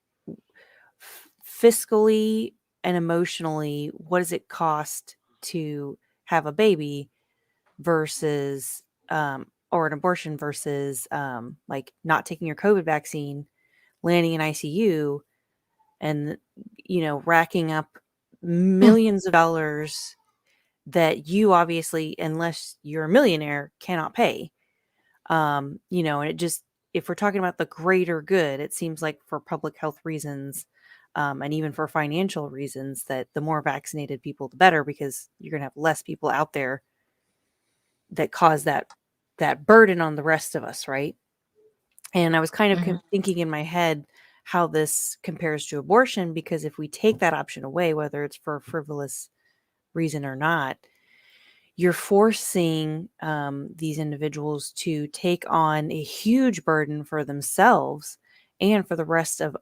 fiscally and emotionally, what does it cost to have a baby versus or an abortion versus like not taking your COVID vaccine, landing in ICU, and racking up millions of dollars that you obviously, unless you're a millionaire, cannot pay. And it just, if we're talking about the greater good, it seems like for public health reasons, and even for financial reasons, that the more vaccinated people, the better, because you're going to have less people out there that cause that burden on the rest of us, right? And I was kind of thinking in my head how this compares to abortion, because if we take that option away, whether it's for a frivolous reason or not, you're forcing these individuals to take on a huge burden for themselves and for the rest of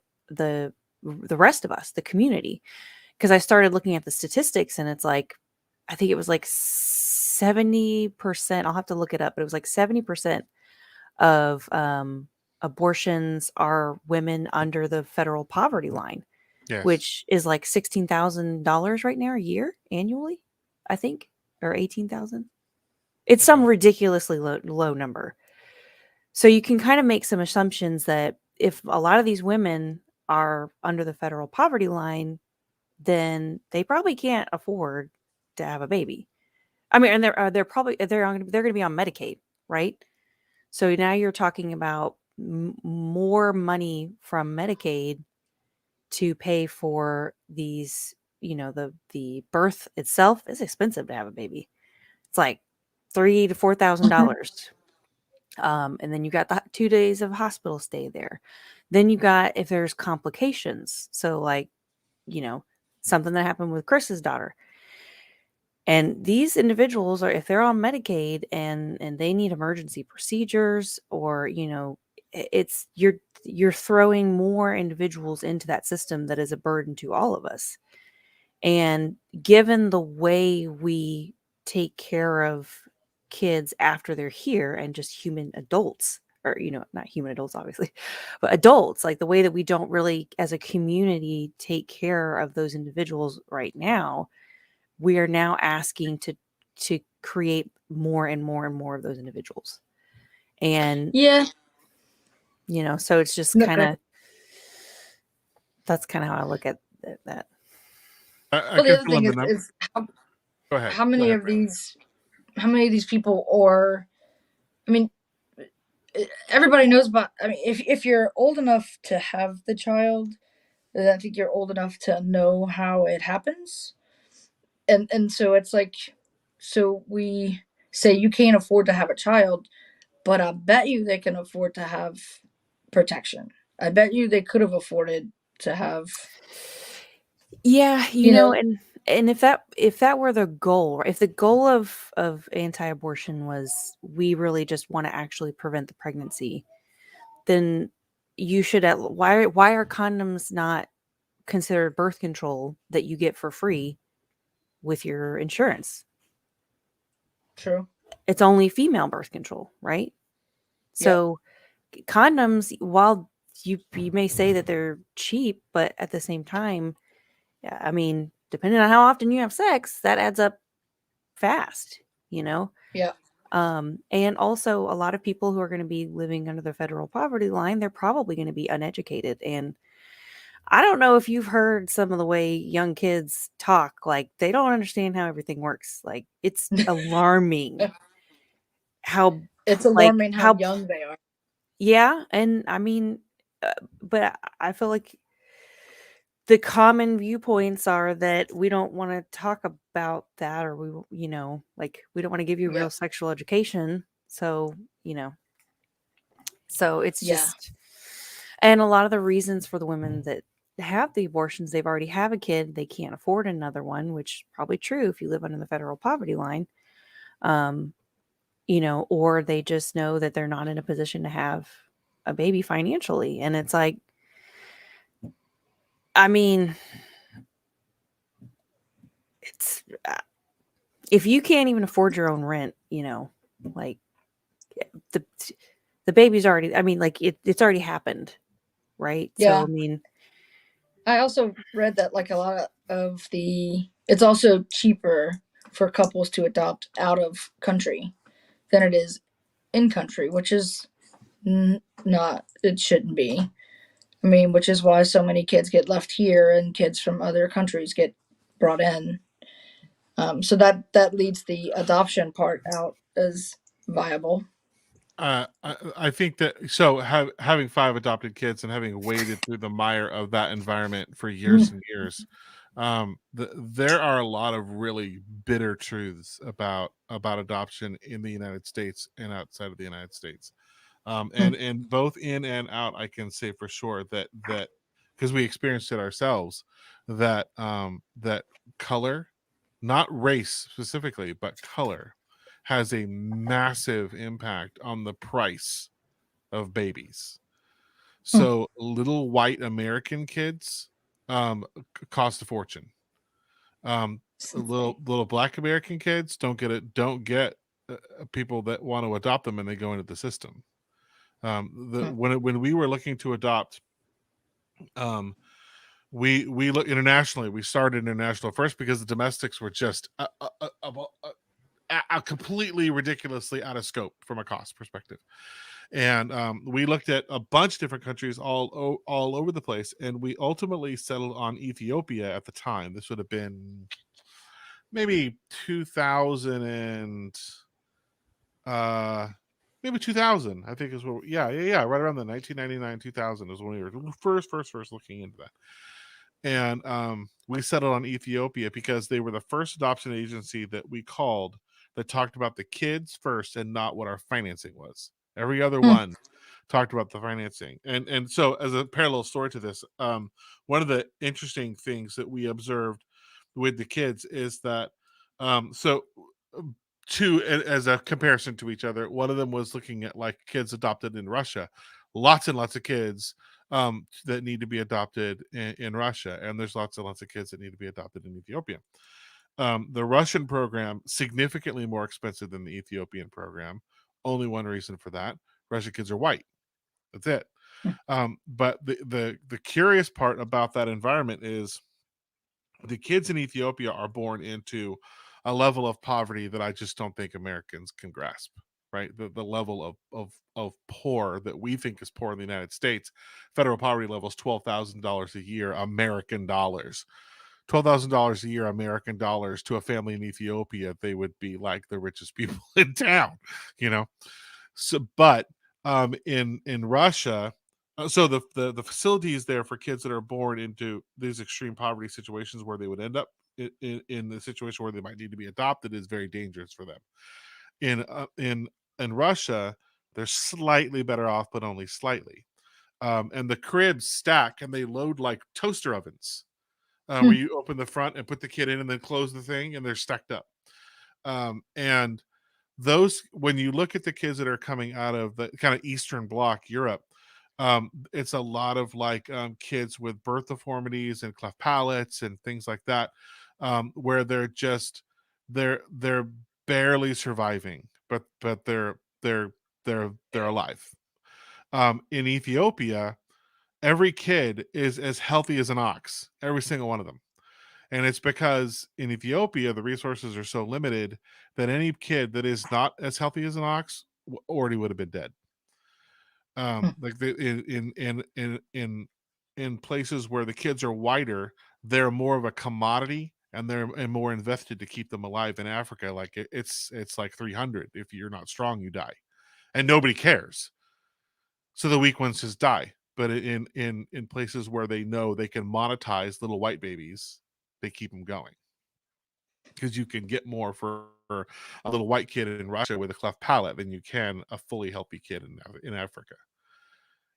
us, the community. Because I started looking at the statistics, and it's like, I think it was like 70%. I'll have to look it up, but it was like 70% of abortions are women under the federal poverty line, Yes. which is like $16,000 right now a year annually, I think, or 18,000. It's some ridiculously low number. So you can kind of make some assumptions that if a lot of these women are under the federal poverty line, then they probably can't afford to have a baby. I mean, and they're going to be on Medicaid, right? So now you're talking about more money from Medicaid to pay for these, the birth itself is expensive to have a baby. It's like $3,000 to $4,000. And then you got the 2 days of hospital stay there. Then you got, if there's complications. So like, something that happened with Chris's daughter. And these individuals are, if they're on Medicaid and they need emergency procedures, or, it's, you're throwing more individuals into that system that is a burden to all of us. And given the way we take care of kids after they're here, and just human adults, or, not human adults, obviously, but adults, like the way that we don't really, as a community, take care of those individuals right now, we are now asking to create more and more and more of those individuals. And so it's just kind of, that's kind of how I look at that. Well, the other thing is Go ahead. How many of these people are, I mean, everybody knows about, I mean, if you're old enough to have the child, then I think you're old enough to know how it happens. And so it's like, so we say you can't afford to have a child, but I bet you they can afford to have protection. I bet you they could have afforded to have. Yeah, and if that were the goal, if the goal of anti-abortion was, we really just want to actually prevent the pregnancy, then you should, why are condoms not considered birth control that you get for free with your insurance? True. It's only female birth control, right? So condoms, while you may say that they're cheap, but at the same time, I mean, depending on how often you have sex, that adds up fast, Yeah. And also, a lot of people who are going to be living under the federal poverty line, they're probably going to be uneducated. And I don't know if you've heard some of the way young kids talk, like they don't understand how everything works. Like, it's alarming how young they are. Yeah, and I mean, but I feel like the common viewpoints are that we don't want to talk about that, or we don't want to give you real sexual education. So, so it's just, and a lot of the reasons for the women that have the abortions, they've already have a kid, they can't afford another one, which is probably true if you live under the federal poverty line. Or they just know that they're not in a position to have a baby financially. And it's like, I mean, it's, if you can't even afford your own rent, like the baby's already, I mean, like it's already happened. Right. Yeah. So, I mean, I also read that like a lot of it's also cheaper for couples to adopt out of country than it is in country, which is not, it shouldn't be. I mean, which is why so many kids get left here and kids from other countries get brought in. So that leads the adoption part out as viable. I think that having 5 adopted kids and having waded through the mire of that environment for years and years, there are a lot of really bitter truths about adoption in the United States and outside of the United States. And both in and out, I can say for sure that because we experienced it ourselves, that that color, not race specifically, but color, has a massive impact on the price of babies. So little white American kids cost a fortune. Little black American kids don't get people that want to adopt them, and they go into the system. When we were looking to adopt, we look internationally. We started international first because the domestics were just completely ridiculously out of scope from a cost perspective. And we looked at a bunch of different countries all over the place, and we ultimately settled on Ethiopia at the time. This would have been maybe 2000 and maybe 2000, I think is what. Yeah, right around the 1999 2000 is when we were first looking into that. And we settled on Ethiopia because they were the first adoption agency that we called that talked about the kids first and not what our financing was. Every other one talked about the financing. And so, as a parallel story to this, one of the interesting things that we observed with the kids is that as a comparison to each other, one of them was looking at like kids adopted in Russia, lots and lots of kids that need to be adopted in Russia, and there's lots and lots of kids that need to be adopted in Ethiopia. The Russian program significantly more expensive than the Ethiopian program. Only one reason for that: Russian kids are white. That's it. But the curious part about that environment is the kids in Ethiopia are born into a level of poverty that I just don't think Americans can grasp. Right, the level of poor that we think is poor in the United States, federal poverty level is $12,000 a year, American dollars. $12,000 a year, American dollars, to a family in Ethiopia, they would be like the richest people in town, you know. So, but in Russia, so the facilities there for kids that are born into these extreme poverty situations where they would end up in the situation where they might need to be adopted is very dangerous for them. In Russia, they're slightly better off, but only slightly. And the cribs stack and they load like toaster ovens, where you open the front and put the kid in and then close the thing, and they're stacked up. And those, when you look at the kids that are coming out of the kind of Eastern Bloc Europe, it's a lot of like kids with birth deformities and cleft palates and things like that, where they're barely surviving, but they're alive. In Ethiopia, every kid is as healthy as an ox, every single one of them. And it's because in Ethiopia, the resources are so limited that any kid that is not as healthy as an ox already would have been dead. Like in places where the kids are whiter, they're more of a commodity, and they're more invested to keep them alive. In Africa, like it's like 300. If you're not strong, you die, and nobody cares. So the weak ones just die. But in places where they know they can monetize little white babies, they keep them going, because you can get more for a little white kid in Russia with a cleft palate than you can a fully healthy kid in Africa.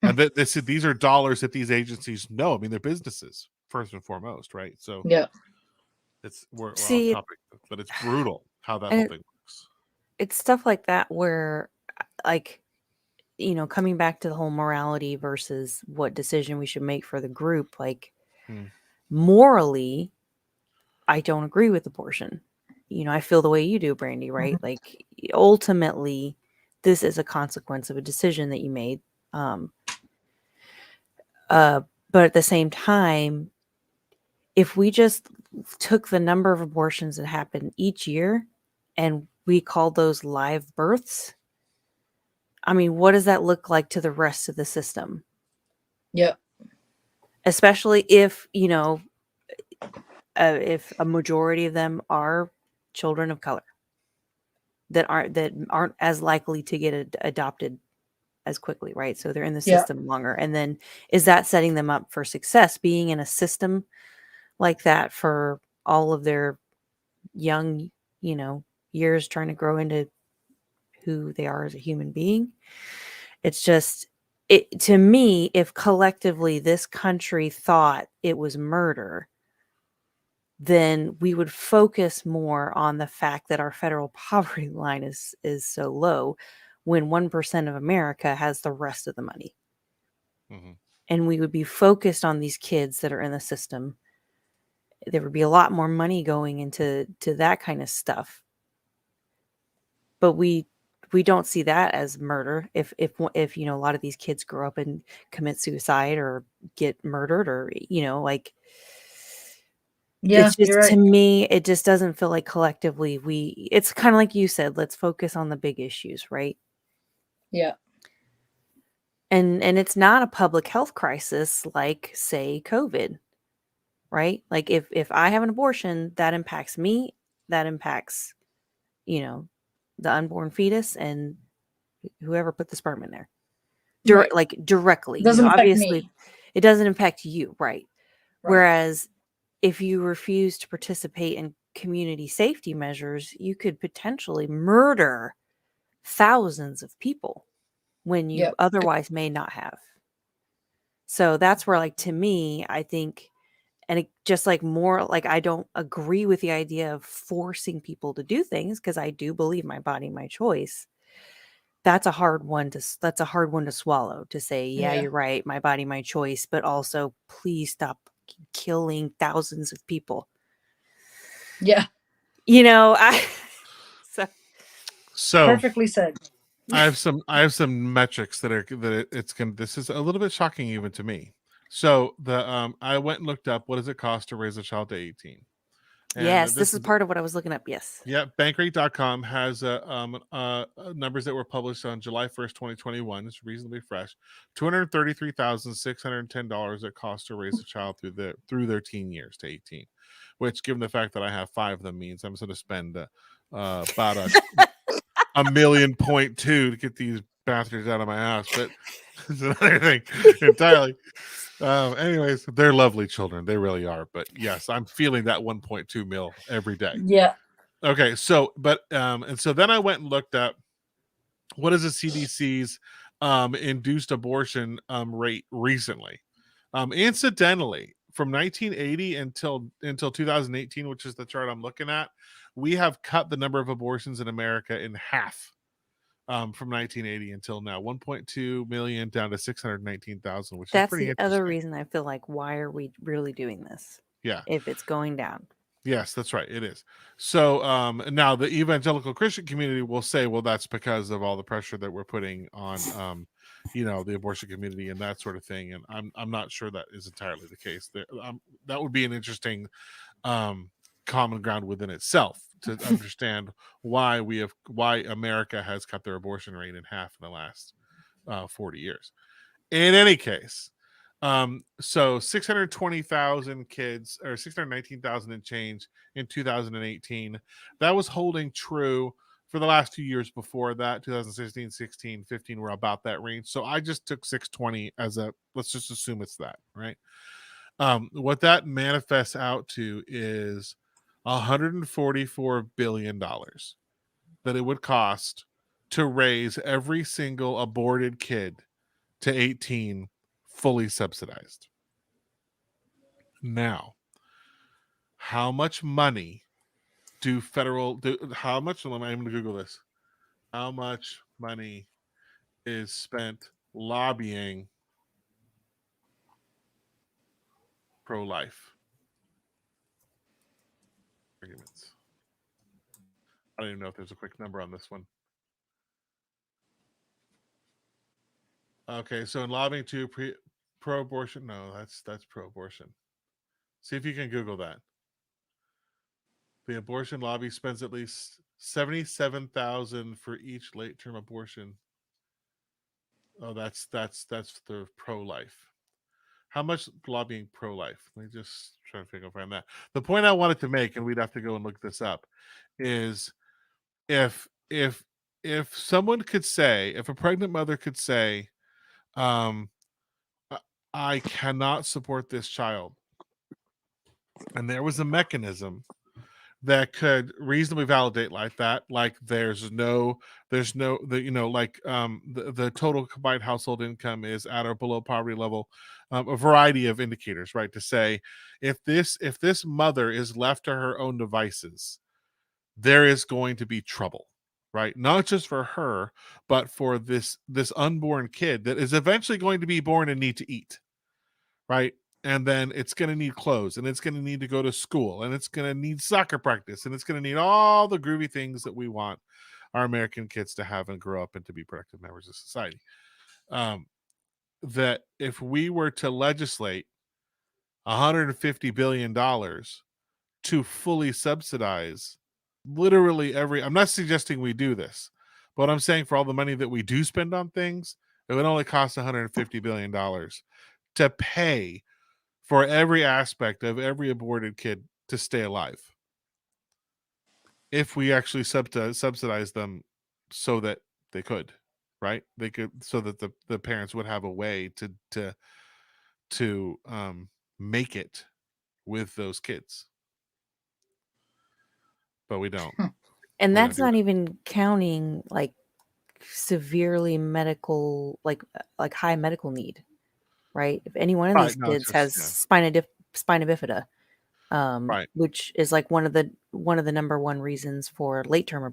And these are dollars that these agencies know. I mean, they're businesses first and foremost, right? So Yeah. we're off See, topic, but it's brutal how that and whole thing works. it's stuff like that where, like, you know, coming back to the whole morality versus what decision we should make for the group, like, morally, I don't agree with abortion. You know, I feel the way you do, Brandy, right? Like, ultimately, this is a consequence of a decision that you made. But at the same time, if we just took the number of abortions that happen each year and we called those live births, I mean, what does that look like to the rest of the system? Yeah. Especially if, you know, if a majority of them are children of color that aren't as likely to get adopted as quickly, right? So they're in the Yeah. system longer. And then is that setting them up for success being in a system like that for all of their young, years trying to grow into who they are as a human being? It's just it to me, if collectively this country thought it was murder, then we would focus more on the fact that our federal poverty line is so low when 1% of America has the rest of the money. Mm-hmm. And we would be focused on these kids that are in the system. There would be a lot more money going into that kind of stuff. But we don't see that as murder. If a lot of these kids grow up and commit suicide or get murdered, or like, Yeah, it's you're just, to right. me, it just doesn't feel like collectively it's kind of like you said, let's focus on the big issues, right? Yeah. And it's not a public health crisis like, say, COVID, right? Like, if I have an abortion, that impacts me, that impacts, you know, the unborn fetus and whoever put the sperm in there. Right. Like, directly. It doesn't affect Obviously, me. it doesn't impact you, right? Right. Whereas if you refuse to participate in community safety measures, you could potentially murder thousands of people when you Yep. otherwise may not have. So that's where, like, to me, I think, and it just, like, more like, I don't agree with the idea of forcing people to do things, because I do believe my body, my choice. That's a hard one to swallow, to say, yeah, Yeah. you're right, my body, my choice, but also please stop killing thousands of people. Yeah. I so So Perfectly said. I have some metrics it's gonna, this is a little bit shocking even to me. So I went and looked up what does it cost to raise a child to 18. And yes, this this is is, part of what I was looking up. Yes. yeah, bankrate.com has numbers that were published on July 1st, 2021. It's reasonably fresh. $233,610 it costs to raise a child through their teen years to 18, which, given the fact that I have 5 of them, means I'm going to spend about a million point two to get these bastards out of my house. But it's another thing entirely. Anyways, they're lovely children. They really are. But yes, I'm feeling that 1.2 mil every day. Yeah. Okay, so and so then I went and looked up what is the CDC's induced abortion rate recently. Incidentally, from 1980 until 2018, which is the chart I'm looking at, we have cut the number of abortions in America in half. From 1980 until now, 1.2 million down to 619,000, which is That's pretty the other interesting. reason I feel like, why are we really doing this Yeah. if it's going down? Yes, that's right. It is. So now the evangelical Christian community will say, well, that's because of all the pressure that we're putting on, the abortion community and that sort of thing. And I'm not sure that is entirely the case. That would be an interesting common ground within itself to understand why America has cut their abortion rate in half in the last 40 years. In any case, so 620,000 kids, or 619,000 and change in 2018. That was holding true for the last 2 years before that. 2016, 16, 15 were about that range. So I just took 620 as let's just assume it's that, right? What that manifests out to is $144 billion that it would cost to raise every single aborted kid to 18 fully subsidized. Now, how much money how much, I'm going to Google this. How much money is spent lobbying pro-life arguments? I don't even know if there's a quick number on this one. Okay, so in lobbying to pro-abortion, no, that's pro-abortion. See if you can Google that. The abortion lobby spends at least 77,000 for each late-term abortion. Oh, that's the pro-life. How much lobbying pro-life? Let me just try to figure out that. The point I wanted to make, and we'd have to go and look this up, is if someone could say, if a pregnant mother could say, um, I cannot support this child, and there was a mechanism that could reasonably validate like that, like there's no like the total combined household income is at or below poverty level, a variety of indicators, right, to say if this mother is left to her own devices, there is going to be trouble, right, not just for her but for this unborn kid that is eventually going to be born and need to eat, right? And then it's going to need clothes, and it's going to need to go to school, and it's going to need soccer practice, and it's going to need all the groovy things that we want our American kids to have and grow up and to be productive members of society. That if we were to legislate $150 billion to fully subsidize literally every, I'm not suggesting we do this, but I'm saying for all the money that we do spend on things, it would only cost $150 billion to pay for every aspect of every aborted kid to stay alive, if we actually subsidize them so that they could, right, they could, so that the parents would have a way to make it with those kids, but we don't. And We don't that's do not that. even counting like severely medical, like high medical need, right? If any one of Right, these no, it's kids just, has yeah, spina bifida, right, which is like one of the number one reasons for late term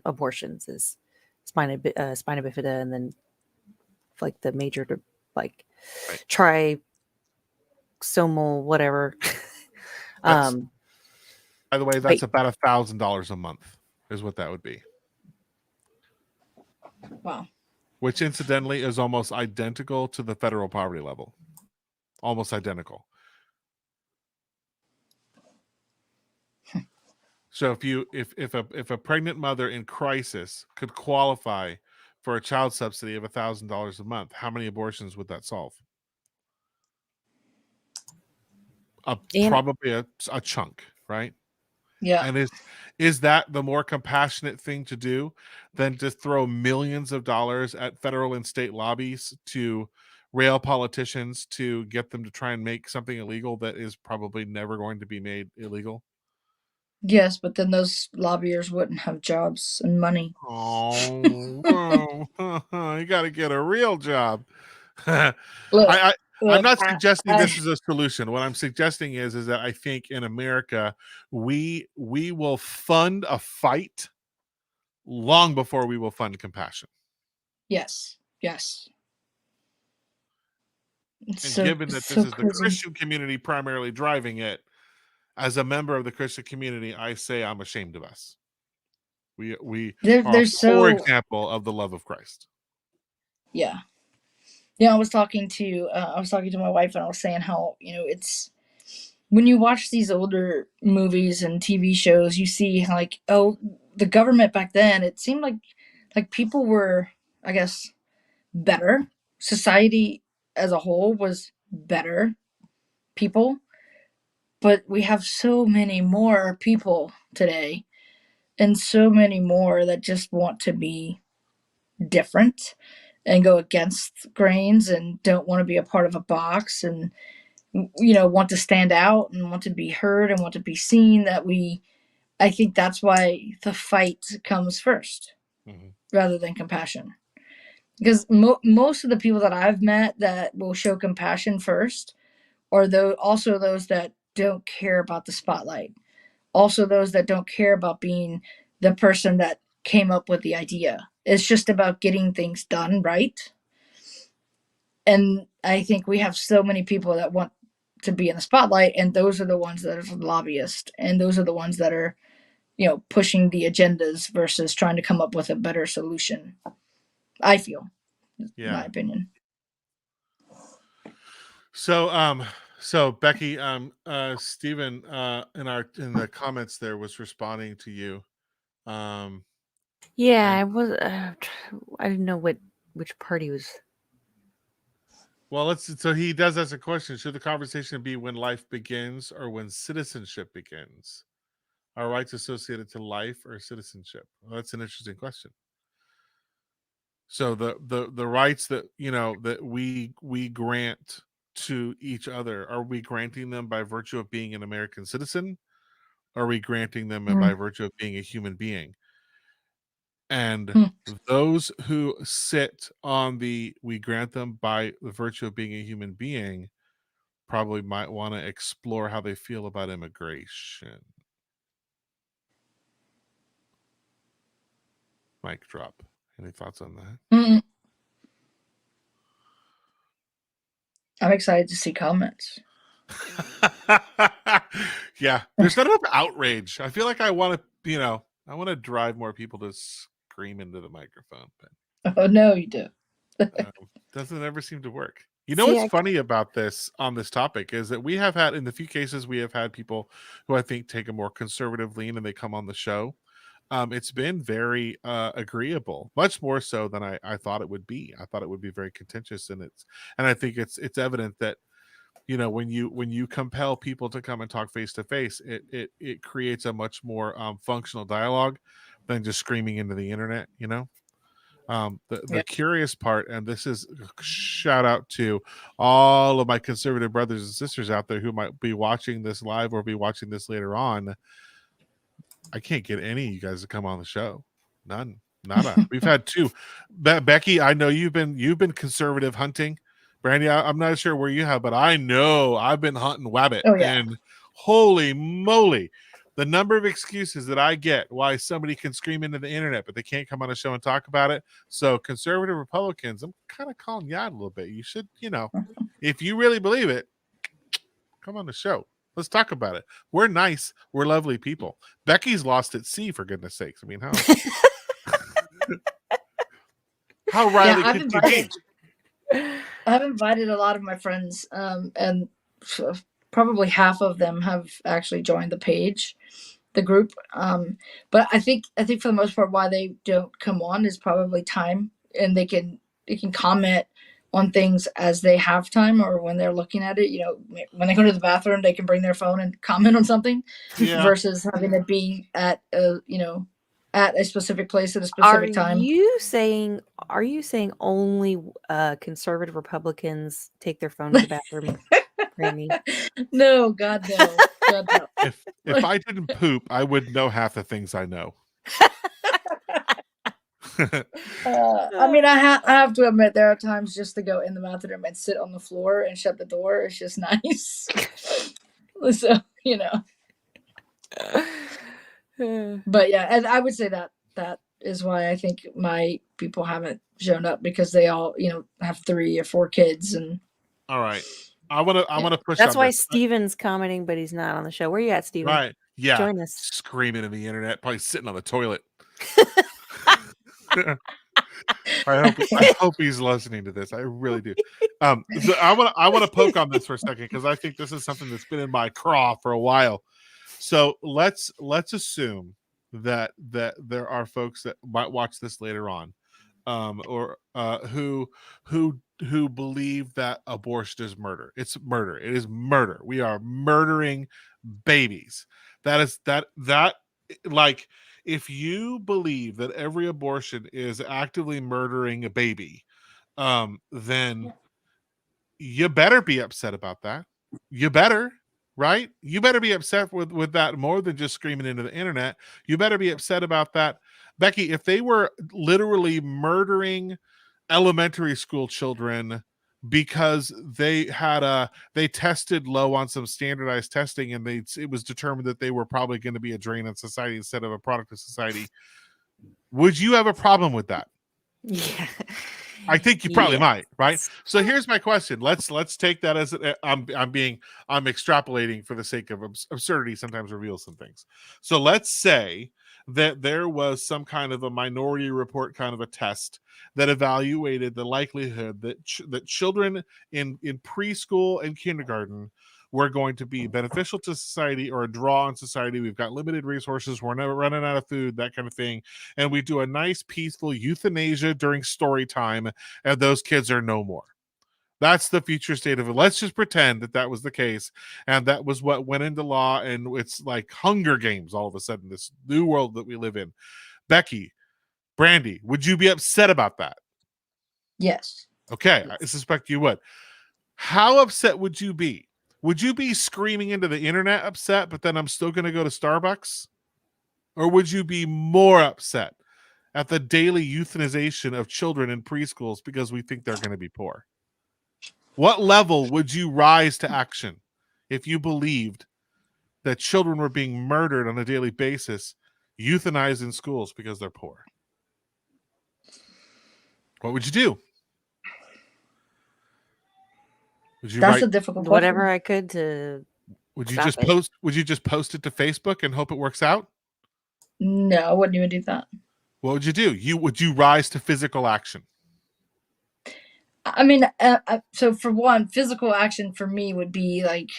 abortions is spina bifida, and then like the major like right. trisomal whatever. That's, um, by the way, but that's about $1,000 a month is what that would be, Wow. which incidentally is almost identical to the federal poverty level, almost identical. So if a pregnant mother in crisis could qualify for a child subsidy of $1,000 a month, how many abortions would that solve? and Probably a chunk, right? Yeah. And is that the more compassionate thing to do than to throw millions of dollars at federal and state lobbies to rail politicians to get them to try and make something illegal that is probably never going to be made illegal? Yes, but then those lobbyers wouldn't have jobs and money. Oh, whoa. You got to get a real job. I, Look, I I'm look, not suggesting I this is a solution. What I'm suggesting is that I think in America we will fund a fight long before we will fund compassion. yes, yes. It's And so given that it's this so is the crazy. Christian community primarily driving it, as a member of the Christian community, I say I'm ashamed of us. We are a They're poor so example of the love of Christ. yeah. Yeah, I was talking to my wife, and I was saying how, it's when you watch these older movies and TV shows, you see how, like, oh, the government back then, it seemed like people were, I guess, better. Society as a whole was better people, but we have so many more people today, and so many more that just want to be different and go against grains and don't want to be a part of a box, and want to stand out and want to be heard and want to be seen. I think that's why the fight comes first Mm-hmm. rather than compassion, because most of the people that I've met that will show compassion first are also those that don't care about the spotlight, also those that don't care about being the person that came up with the idea. It's just about getting things done right. And I think we have so many people that want to be in the spotlight, and those are the ones that are lobbyists, and those are the ones that are, pushing the agendas versus trying to come up with a better solution. I feel, my Yeah. opinion. So Becky, Stephen in the comments there was responding to you. yeah, And I was. I didn't know which part he was. Well, so he does ask a question. Should the conversation be when life begins or when citizenship begins? Are rights associated to life or citizenship? Well, that's an interesting question. So the rights that that we grant to each other, are we granting them by virtue of being an American citizen? Are we granting them by virtue of being a human being? And those who sit on the we grant them by the virtue of being a human being probably might want to explore how they feel about immigration. Mic drop. Any thoughts on that? Mm. I'm excited to see comments. Yeah, there's not enough outrage. I feel like I want to, I want to drive more people to scream into the microphone, but Oh no, you do. Doesn't ever seem to work. See, What's funny about this on this topic is that we have had, in the few cases we have had people who I think take a more conservative lean and they come on the show. It's been very agreeable, much more so than I thought it would be. I thought it would be very contentious, and I think it's evident that when you compel people to come and talk face to face, it creates a much more functional dialogue than just screaming into the internet. The curious part, and this is a shout out to all of my conservative brothers and sisters out there who might be watching this live or be watching this later on. I can't get any of you guys to come on the show. None. Nada. We've had two. Becky, I know you've been conservative hunting. Brandy, I'm not sure where you have, but I know I've been hunting wabbit. Oh, yeah. And holy moly, the number of excuses that I get why somebody can scream into the internet, but they can't come on a show and talk about it. So conservative Republicans, I'm kind of calling you out a little bit. You should, if you really believe it, come on the show. Let's talk about it. We're nice. We're lovely people. Becky's lost at sea, for goodness sakes. I mean, how Riley could you be? I've invited a lot of my friends, and probably half of them have actually joined the page, the group. But I think for the most part, why they don't come on is probably time, and they can comment on things as they have time or when they're looking at it. When they go to the bathroom, they can bring their phone and comment on something versus having to be at a specific place at a specific time. Are you saying only conservative Republicans take their phone to the bathroom? Randy? No, God no. God, no. If I didn't poop, I would know half the things I know. I mean, I have to admit, there are times just to go in the bathroom and sit on the floor and shut the door. It's just nice. So, But yeah, and I would say that is why I think my people haven't shown up, because they all, have 3 or 4 kids. And all right, I want to push. That's why Steven's commenting, but he's not on the show. Where you at, Steven? Right? Yeah, join us. Screaming in the internet, probably sitting on the toilet. I hope he's listening to this. I really do. So I want to poke on this for a second, because I think this is something that's been in my craw for a while. So let's assume that there are folks that might watch this later on, or who believe that abortion is murder. It's murder. It is murder. We are murdering babies. That like, if you believe that every abortion is actively murdering a baby, then you better be upset about that. You better, right? You better be upset with that more than just screaming into the internet. You better be upset about that. Becky, if they were literally murdering elementary school children because they tested low on some standardized testing, and it was determined that they were probably going to be a drain on society instead of a product of society, would you have a problem with that? Yeah, I think you probably might, right? So here's my question. Let's take that as I'm extrapolating for the sake of absurdity. Sometimes reveals some things. So let's say that there was some kind of a minority report, kind of a test that evaluated the likelihood that children in preschool and kindergarten were going to be beneficial to society or a draw on society. We've got limited resources. We're never running out of food, that kind of thing. And we do a nice, peaceful euthanasia during story time, and those kids are no more. That's the future state of it. Let's just pretend that was the case, and that was what went into law, and it's like Hunger Games all of a sudden, this new world that we live in. Becky, Brandy, would you be upset about that? Yes. Okay, I suspect you would. How upset would you be? Would you be screaming into the internet upset, but then I'm still going to go to Starbucks? Or would you be more upset at the daily euthanization of children in preschools because we think they're going to be poor? What level would you rise to action if you believed that children were being murdered on a daily basis, euthanized in schools because they're poor? What would you do? That's a difficult question. Whatever I could to Would you just post? Would you just post it to Facebook and hope it works out? No, I wouldn't even do that. What would you do? Would you rise to physical action? I mean, so for one, physical action for me would be like,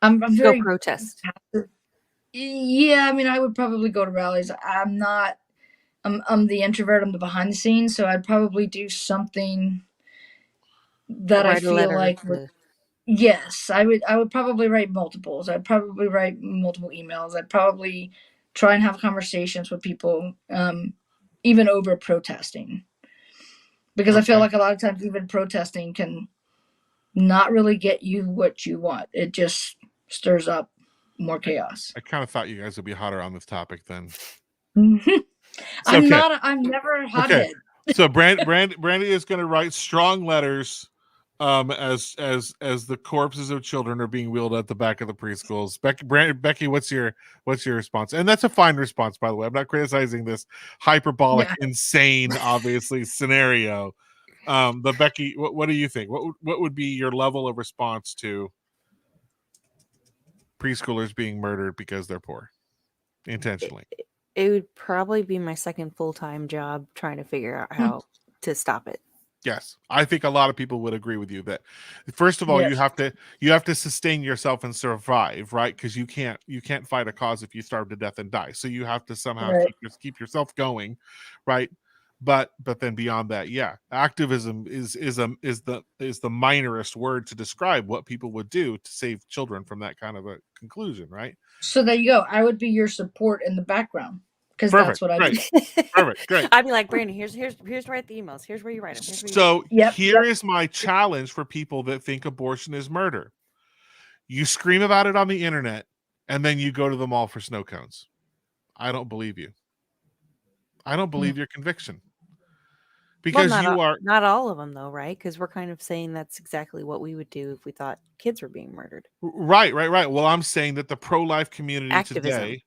I'm very go protest. passive. Yeah, I mean, I would probably go to rallies. I'm the introvert. I'm the behind the scenes, so I'd probably do something that I feel like would. Yes, I would probably write multiples. I'd probably write multiple emails. I'd probably try and have conversations with people, even over protesting. Because I feel like a lot of times even protesting can not really get you what you want. It just stirs up more chaos. I kind of thought you guys would be hotter on this topic then. I'm never hothead. Okay. So Brandy is going to write strong letters as the corpses of children are being wheeled at the back of the preschools. Becky, what's your response? And that's a fine response, by the way. I'm not criticizing this hyperbolic, insane, obviously scenario. But Becky, what do you think? What would be your level of response to preschoolers being murdered because they're poor intentionally? It would probably be my second full-time job trying to figure out how to stop it. Yes, I think a lot of people would agree with you that first of all, you have to sustain yourself and survive, right? Because you can't fight a cause if you starve to death and die. So you have to somehow keep yourself going, right? But then beyond that, yeah, activism is the minorest word to describe what people would do to save children from that kind of a conclusion, right? So there you go. I would be your support in the background because that's what I do. Perfect, great. I'd be like, Brandy, here's write the emails. Here's where you write them. So here is my challenge for people that think abortion is murder. You scream about it on the internet, and then you go to the mall for snow cones. I don't believe you. I don't believe your conviction. Because you are not all of them, though, right? Because we're kind of saying that's exactly what we would do if we thought kids were being murdered. Right. Well, I'm saying that the pro-life community today,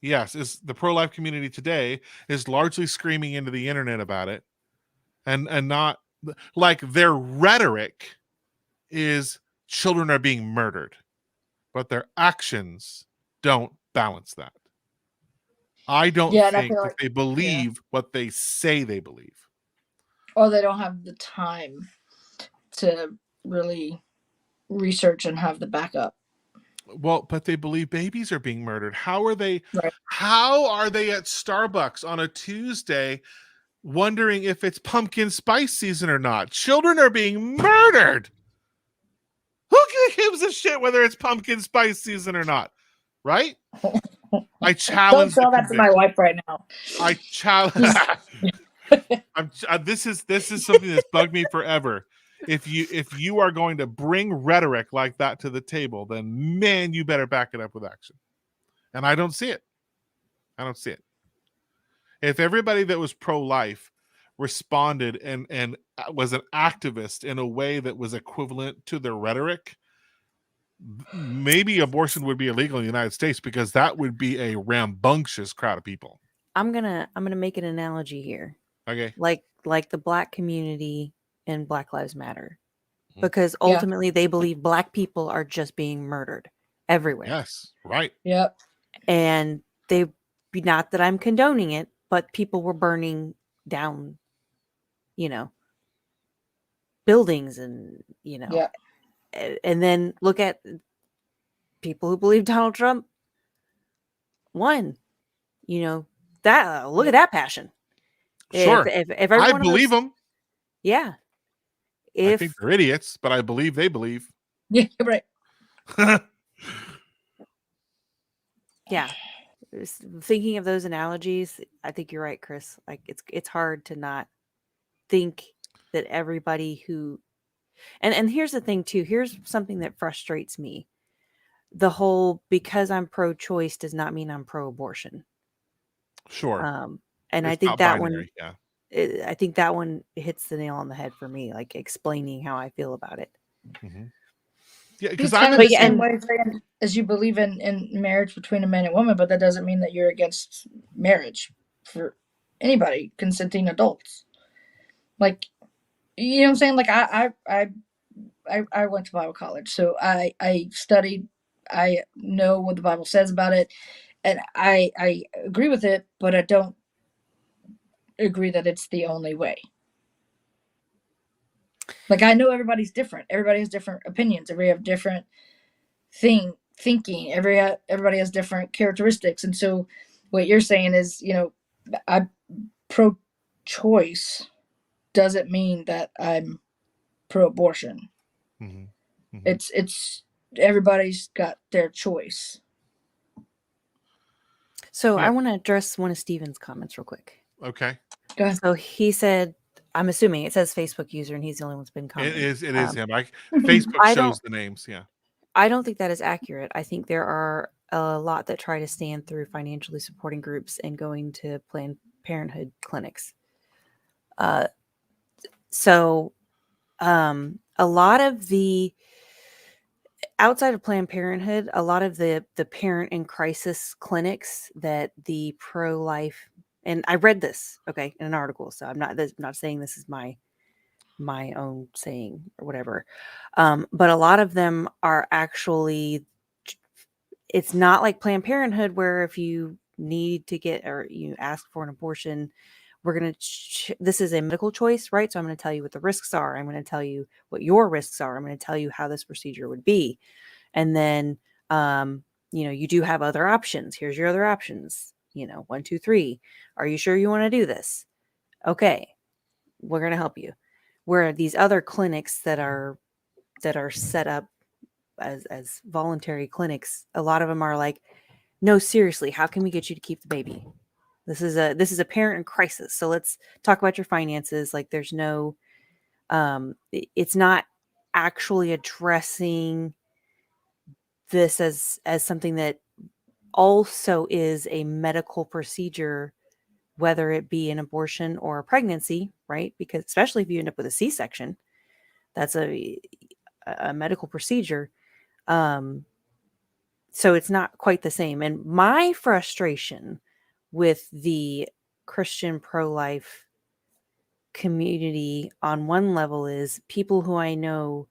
is the pro-life community today is largely screaming into the internet about it, and not like their rhetoric is children are being murdered, but their actions don't balance that. I don't think that they believe what they say they believe. Or they don't have the time to really research and have the backup. Well, but they believe babies are being murdered. How are they? Right. How are they at Starbucks on a Tuesday wondering if it's pumpkin spice season or not? Children are being murdered. Who gives a shit whether it's pumpkin spice season or not? Right? I challenge. Don't tell that to my wife right now. I challenge. This is something that's bugged me forever. If you are going to bring rhetoric like that to the table, then man, you better back it up with action. And I don't see it. If everybody that was pro-life responded and was an activist in a way that was equivalent to their rhetoric, maybe abortion would be illegal in the United States, because that would be a rambunctious crowd of people. I'm gonna make an analogy here. Okay. Like the Black community and Black Lives Matter, because ultimately they believe Black people are just being murdered everywhere. Yes, right. Yep. And not that I'm condoning it, but people were burning down, buildings and, and then look at people who believe Donald Trump won, that look at that passion. Sure. If everyone I believe them. Yeah. I think they're idiots, but I believe they believe. Yeah, right. Yeah. Thinking of those analogies, I think you're right, Chris. Like it's hard to not think that everybody who and here's the thing too. Here's something that frustrates me. The whole because I'm pro-choice does not mean I'm pro-abortion. Sure. And It's not binary. Yeah. I think that one hits the nail on the head for me, like explaining how I feel about it. Mm-hmm. Yeah, It's because kind I'm of in the the same same. way as you believe in marriage between a man and woman, but that doesn't mean that you're against marriage for anybody, consenting adults. Like, you know what I'm saying? Like I went to Bible college, so I studied. I know what the Bible says about it, and I agree with it, but I don't agree that it's the only way. Like, I know everybody's different. Everybody has different opinions. Everybody have different thinking. Everybody has different characteristics, and so what you're saying is, I pro-choice doesn't mean that I'm pro-abortion. Mm-hmm. Mm-hmm. It's everybody's got their choice. So Yeah. I want to address one of Steven's comments real quick. Okay. Go ahead. So he said, I'm assuming it says Facebook user, and he's the only one that's been commenting. It is him. Facebook shows the names. Yeah. I don't think that is accurate. I think there are a lot that try to stand through financially supporting groups and going to Planned Parenthood clinics. So a lot of the outside of Planned Parenthood, a lot of the parent in crisis clinics that the pro-life, and I read this, okay, in an article, so I'm not saying this is my own saying or whatever. But a lot of them are actually, it's not like Planned Parenthood where if you need to get or you ask for an abortion, we're going to, this is a medical choice, right? So I'm going to tell you what the risks are. I'm going to tell you what your risks are. I'm going to tell you how this procedure would be. And then, you do have other options. Here's your other options, 1, 2, 3. Are you sure you want to do this? Okay. We're going to help you. Where these other clinics that are set up as voluntary clinics, a lot of them are like, no, seriously, how can we get you to keep the baby? This is a parent in crisis. So let's talk about your finances. Like there's no, it's not actually addressing this as something that also is a medical procedure, whether it be an abortion or a pregnancy, right? Because especially if you end up with a C-section, that's a medical procedure. So it's not quite the same. And my frustration with the Christian pro-life community on one level is people who I know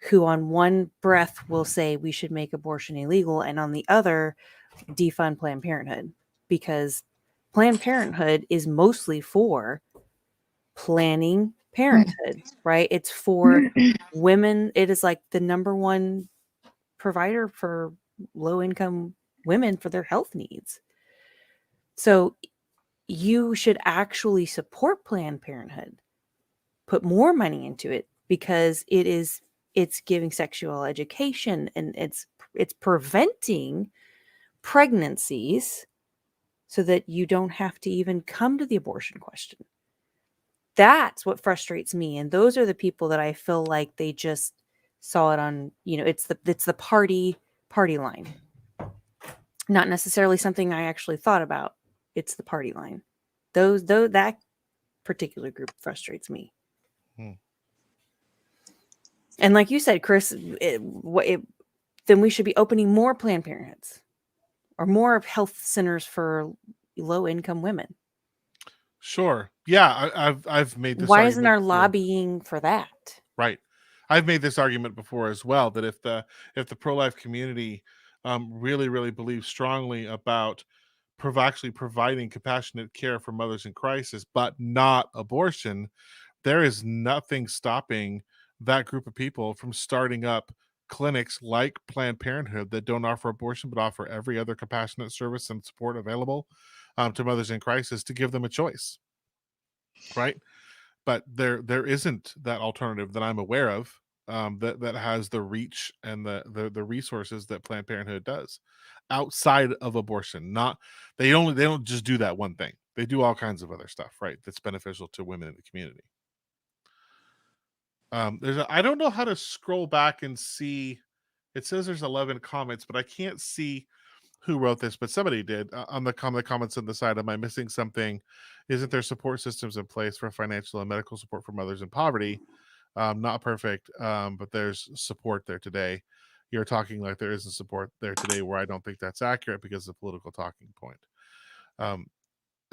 who on one breath will say we should make abortion illegal and on the other defund Planned Parenthood, because Planned Parenthood is mostly for planning parenthood, right? It's for women. It is like the number one provider for low income women for their health needs. So you should actually support Planned Parenthood, put more money into it, because it's giving sexual education and it's preventing pregnancies so that you don't have to even come to the abortion question. That's what frustrates me. And those are the people that I feel like they just saw it on, it's the party line. Not necessarily something I actually thought about. It's the party line. That particular group frustrates me. And like you said, Chris, then we should be opening more Planned Parenthoods or more health centers for low income women. Sure. Yeah, I've made this. Why isn't our before. lobbying for that? Right. I've made this argument before as well, that if the pro-life community really believes strongly about actually providing compassionate care for mothers in crisis, but not abortion, there is nothing stopping that group of people from starting up clinics like Planned Parenthood that don't offer abortion but offer every other compassionate service and support available to mothers in crisis, to give them a choice. Right? but there isn't that alternative that I'm aware of, that has the reach and the resources that Planned Parenthood does outside of abortion. Not they don't just do that one thing. They do all kinds of other stuff, right? That's beneficial to women in the community. I don't know how to scroll back and see. It says there's 11 comments, but I can't see who wrote this, but somebody did. On the comments on the side, am I missing something? Isn't there support systems in place for financial and medical support for mothers in poverty? Not perfect, but there's support there today. You're talking like there isn't support there today, where I don't think that's accurate because of the political talking point. Um,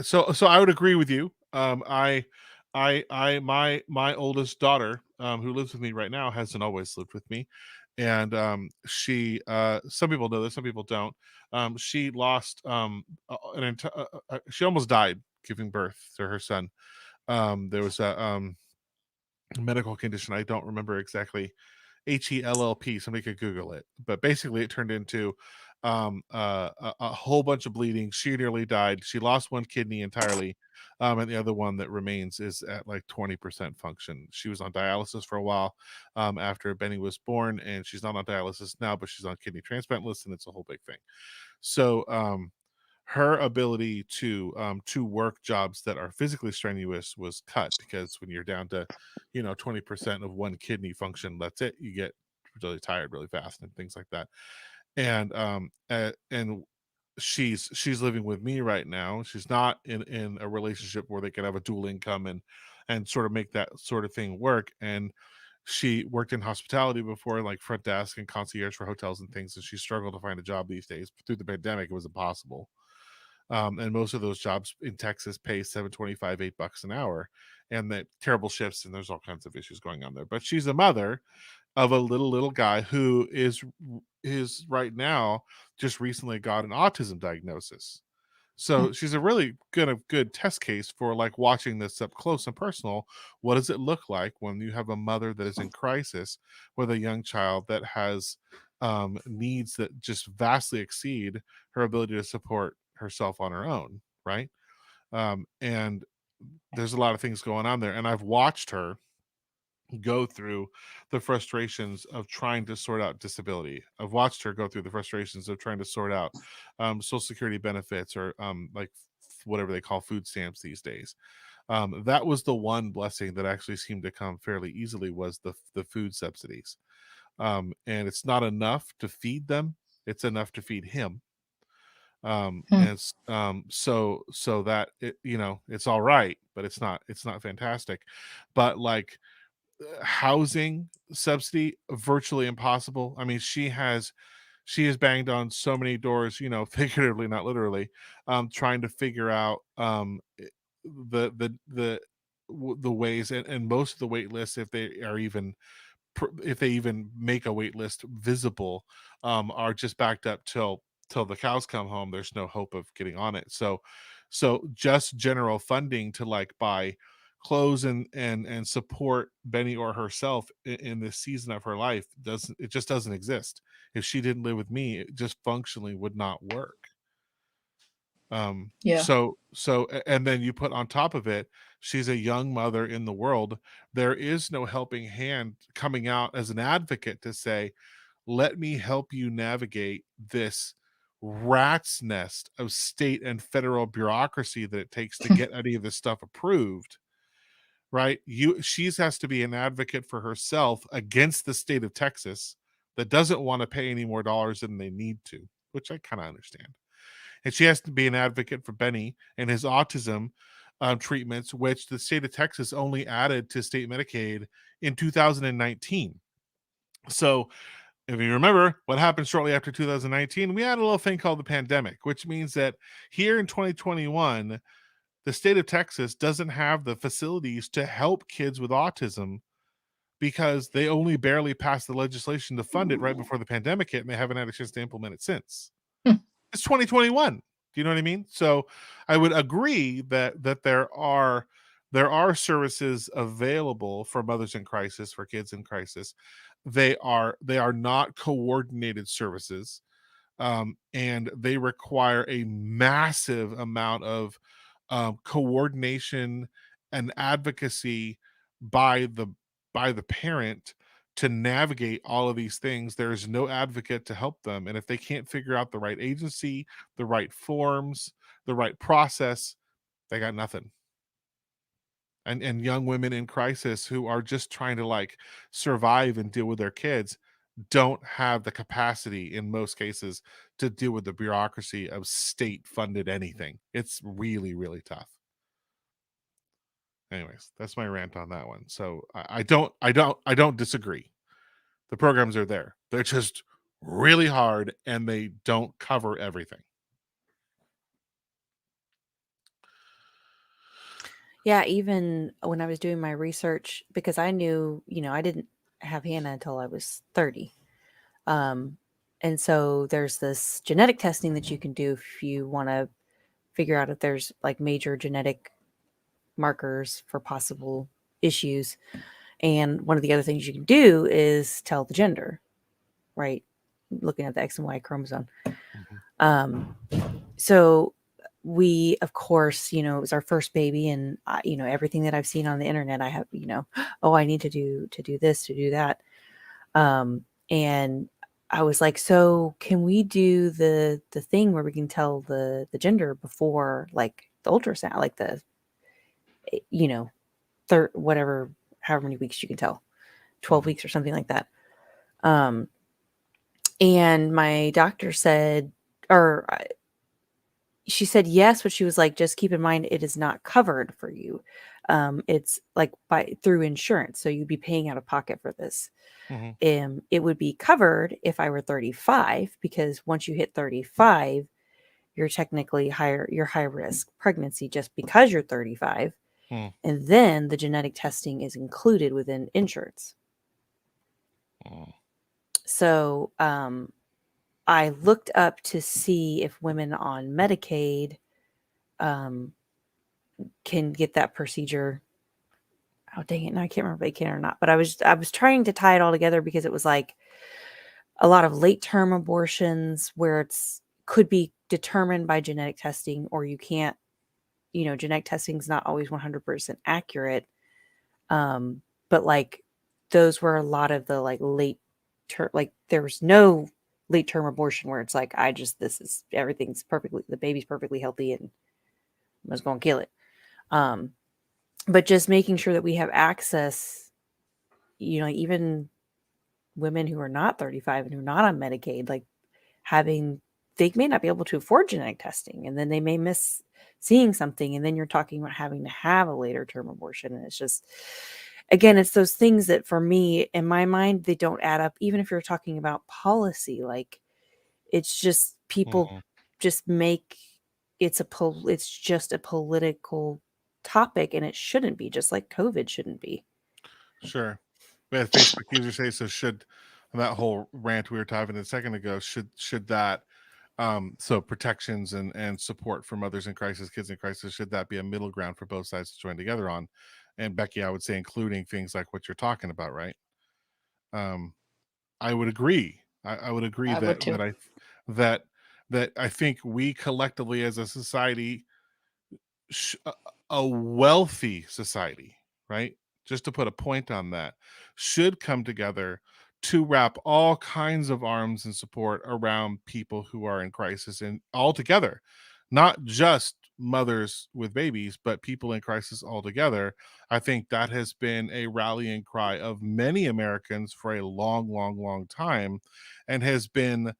so I would agree with you. My oldest daughter, who lives with me right now, hasn't always lived with me, and she, some people know this, some people don't. She lost she almost died giving birth to her son. There was a medical condition, I don't remember exactly, HELLP. Somebody could Google it, but basically it turned into a whole bunch of bleeding. She nearly died. She lost one kidney entirely, and the other one that remains is at like 20% function. She was on dialysis for a while after Benny was born, and she's not on dialysis now, but she's on kidney transplant list, and it's a whole big thing. So her ability to work jobs that are physically strenuous was cut, because when you're down to 20% of one kidney function, that's it. You get really tired really fast and things like that. And she's living with me right now. She's not in a relationship where they can have a dual income and sort of make that sort of thing work. And she worked in hospitality before, like front desk and concierge for hotels and things, and she struggled to find a job these days. Through the pandemic, it was impossible. And most of those jobs in Texas pay $7.25, $8 an hour, and that terrible shifts, and there's all kinds of issues going on there. But she's a mother of a little guy who is right now just recently got an autism diagnosis. So she's a really good test case for like watching this up close and personal. What does it look like when you have a mother that is in crisis with a young child that has needs that just vastly exceed her ability to support herself on her own, right? And there's a lot of things going on there, and I've watched her go through the frustrations of trying to sort out disability. I've watched her go through the frustrations of trying to sort out social security benefits, or like whatever they call food stamps these days. That was the one blessing that actually seemed to come fairly easily, was the food subsidies. And it's not enough to feed them, it's enough to feed him. And so that it's all right, but it's not fantastic. But like, housing subsidy, virtually impossible. I mean, she has banged on so many doors, figuratively, not literally, trying to figure out the ways, and most of the wait lists, if they even make a wait list visible, are just backed up till the cows come home. There's no hope of getting on it. So just general funding to like buy clothes and support Benny or herself in this season of her life just doesn't exist. If she didn't live with me, it just functionally would not work. Yeah. So and then you put on top of it, she's a young mother in the world. There is no helping hand coming out as an advocate to say, let me help you navigate this rat's nest of state and federal bureaucracy that it takes to get any of this stuff approved. Right? She's has to be an advocate for herself against the state of Texas that doesn't want to pay any more dollars than they need to, which I kind of understand. And she has to be an advocate for Benny and his autism treatments, which the state of Texas only added to state Medicaid in 2019. So if you remember what happened shortly after 2019, we had a little thing called the pandemic, which means that here in 2021, the state of Texas doesn't have the facilities to help kids with autism, because they only barely passed the legislation to fund it right before the pandemic hit, and they haven't had a chance to implement it since. It's 2021. Do you know what I mean? So I would agree that there are services available for mothers in crisis, for kids in crisis. They are not coordinated services, and they require a massive amount of coordination an advocacy by the parent to navigate all of these things. There's no advocate to help them, and if they can't figure out the right agency, the right forms, the right process, they got nothing. And young women in crisis who are just trying to like survive and deal with their kids don't have the capacity in most cases to deal with the bureaucracy of state funded anything. It's really, really tough. Anyways, that's my rant on that one. So I don't disagree. The programs are there. They're just really hard and they don't cover everything. Yeah, even when I was doing my research, because I knew, I didn't have Hannah until I was 30. Um, and so there's this genetic testing that you can do if you want to figure out if there's like major genetic markers for possible issues. And one of the other things you can do is tell the gender, right? Looking at the X and Y chromosome. Mm-hmm. So we, of course, it was our first baby, and everything that I've seen on the internet, I have, oh, I need to do this, to do that. And I was like, so can we do the thing where we can tell the gender before like the ultrasound, like the, third, whatever, however many weeks you can tell, 12 weeks or something like that. And my doctor said, or she said yes, but she was like, just keep in mind it is not covered for you. It's like through insurance, so you'd be paying out of pocket for this. It would be covered if I were 35, because once you hit 35, you're technically you're high risk pregnancy just because you're 35. And then the genetic testing is included within insurance. So I looked up to see if women on Medicaid can get that procedure. Oh, dang it. No, I can't remember if they can or not. But I was trying to tie it all together, because it was like a lot of late term abortions where it's could be determined by genetic testing, or you can't, genetic testing is not always 100% accurate. But like those were a lot of the like late term, like there was no late term abortion where it's like, this is, everything's perfectly, the baby's perfectly healthy and I was going to kill it. But just making sure that we have access, even women who are not 35 and who are not on Medicaid, like they may not be able to afford genetic testing, and then they may miss seeing something. And then you're talking about having to have a later term abortion. And it's just, again, it's those things that for me, in my mind, they don't add up. Even if you're talking about policy, like it's just people just make it's just a political topic, and it shouldn't be, just like COVID shouldn't be. Sure. We had Facebook users say, so should that whole rant we were talking a second ago, should that so protections and support for mothers in crisis, kids in crisis, should that be a middle ground for both sides to join together on? And Becky, I would say including things like what you're talking about, right? I would agree. I would agree I would that too. that I think we collectively as a society, a wealthy society, right? Just to put a point on that, should come together to wrap all kinds of arms and support around people who are in crisis, and all together, not just mothers with babies, but people in crisis altogether. I think that has been a rallying cry of many Americans for a long, long, long time, and has been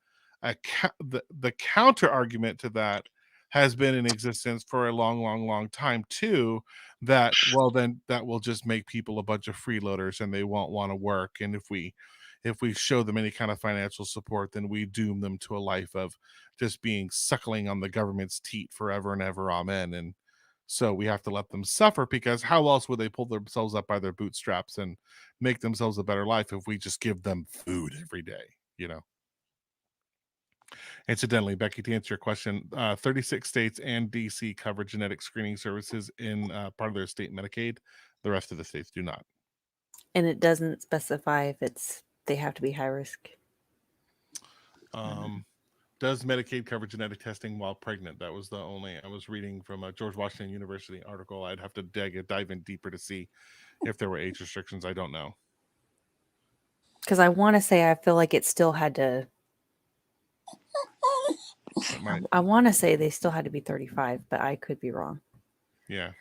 the counter argument to that has been in existence for a long, long, long time too. That, well, then that will just make people a bunch of freeloaders and they won't want to work. And if we show them any kind of financial support, then we doom them to a life of just being suckling on the government's teat forever and ever. Amen. And so we have to let them suffer, because how else would they pull themselves up by their bootstraps and make themselves a better life if we just give them food every day? Incidentally, Becky, to answer your question, 36 states and DC cover genetic screening services in part of their state Medicaid. The rest of the states do not. And it doesn't specify if they have to be high risk. Does Medicaid cover genetic testing while pregnant? That was the only I was reading from a George Washington University article. I'd have to dive in deeper to see if there were age restrictions. I don't know. Because I want to say I feel like it still had to. I want to say they still had to be 35, but I could be wrong. Yeah.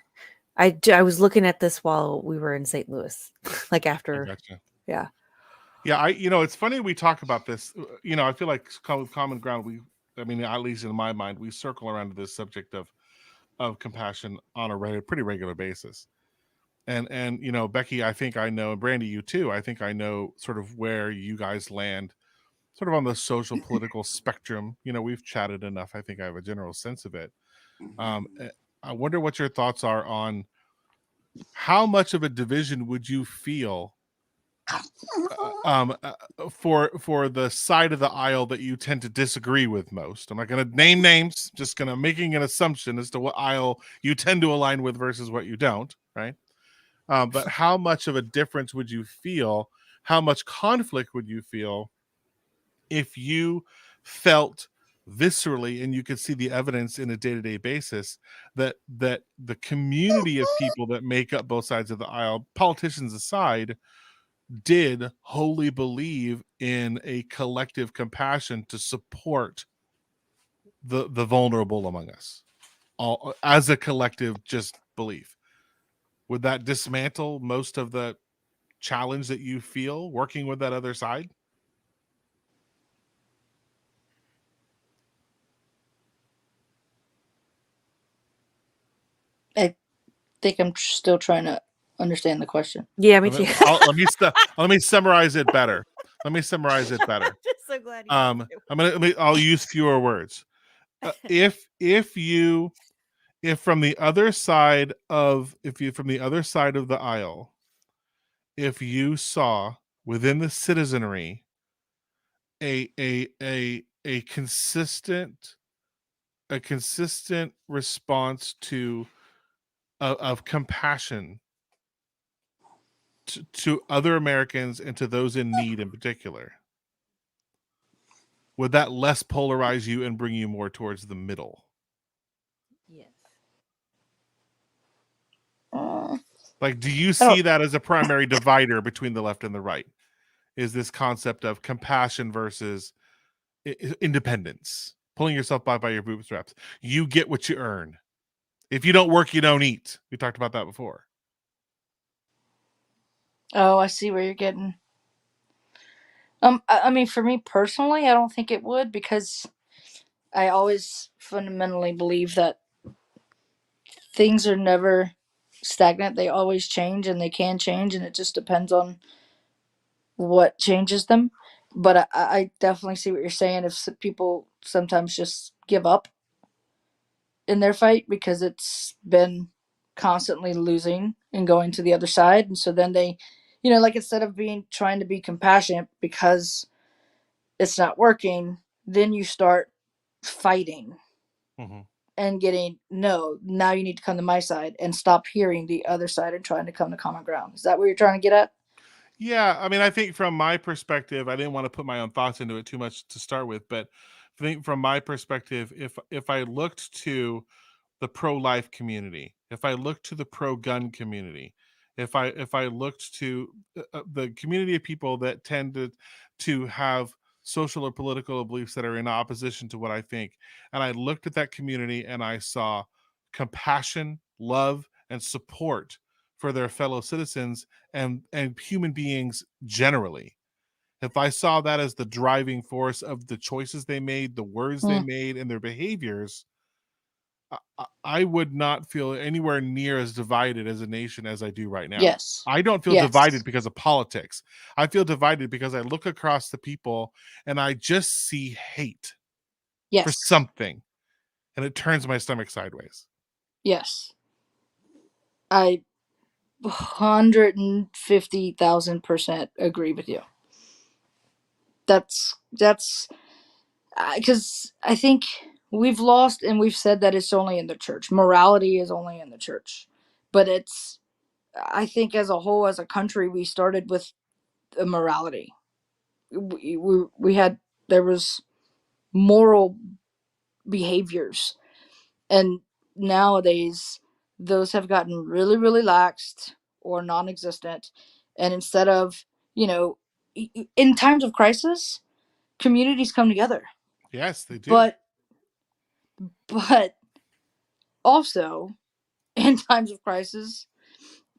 I was looking at this while we were in St. Louis, like after. Gotcha. Yeah. Yeah, it's funny we talk about this. I feel like common ground. I mean, at least in my mind, we circle around to this subject of compassion on a pretty regular basis. And Becky, I think I know, and Brandy, you too. I think I know sort of where you guys land, sort of on the social political spectrum. We've chatted enough. I think I have a general sense of it. I wonder what your thoughts are on how much of a division would you feel for the side of the aisle that you tend to disagree with most. I'm not going to name names, just going to making an assumption as to what aisle you tend to align with versus what you don't, right? But how much of a difference would you feel? How much conflict would you feel if you felt viscerally, and you could see the evidence in a day-to-day basis, that the community of people that make up both sides of the aisle, politicians aside, did wholly believe in a collective compassion to support the vulnerable among us, all as a collective just belief? Would that dismantle most of the challenge that you feel working with that other side? I think I'm still trying to understand the question. Yeah, me too. Let me summarize it better. I'm just so glad you I'll use fewer words. If from the other side of the aisle, if you saw within the citizenry a consistent response of compassion to other Americans and to those in need in particular, would that less polarize you and bring you more towards the middle? Yes. Like, do you see that as a primary divider between the left and the right? Is this concept of compassion versus independence, pulling yourself by your bootstraps? You get what you earn. If you don't work, you don't eat. We talked about that before. Oh, I see where you're getting. I mean, for me personally, I don't think it would, because I always fundamentally believe that things are never stagnant. They always change, and they can change, and it just depends on what changes them. But I definitely see what you're saying. If people sometimes just give up in their fight because it's been constantly losing and going to the other side, and so then they, like, instead of trying to be compassionate because it's not working, then you start fighting. Mm-hmm. And getting, no, now you need to come to my side, and stop hearing the other side and trying to come to common ground. Is that what you're trying to get at? Yeah, I mean, I think from my perspective, I didn't want to put my own thoughts into it too much to start with, but I think from my perspective, if I looked to the pro-life community, if I looked to the pro-gun community, if I looked to the community of people that tend to have social or political beliefs that are in opposition to what I think, and I looked at that community and I saw compassion, love, and support for their fellow citizens and human beings generally, if I saw that as the driving force of the choices they made, the words they made, and their behaviors, I would not feel anywhere near as divided as a nation as I do right now. Yes. I don't feel divided because of politics. I feel divided because I look across the people and I just see hate for something, and it turns my stomach sideways. Yes. I 150,000% agree with you. That's because I think we've lost, and we've said that it's only in the church. Morality is only in the church, but I think as a whole, as a country, we started with a morality. We had, there was moral behaviors. And nowadays, those have gotten really, really laxed or non existent. And instead of, in times of crisis, communities come together. Yes, they do. But also, in times of crisis,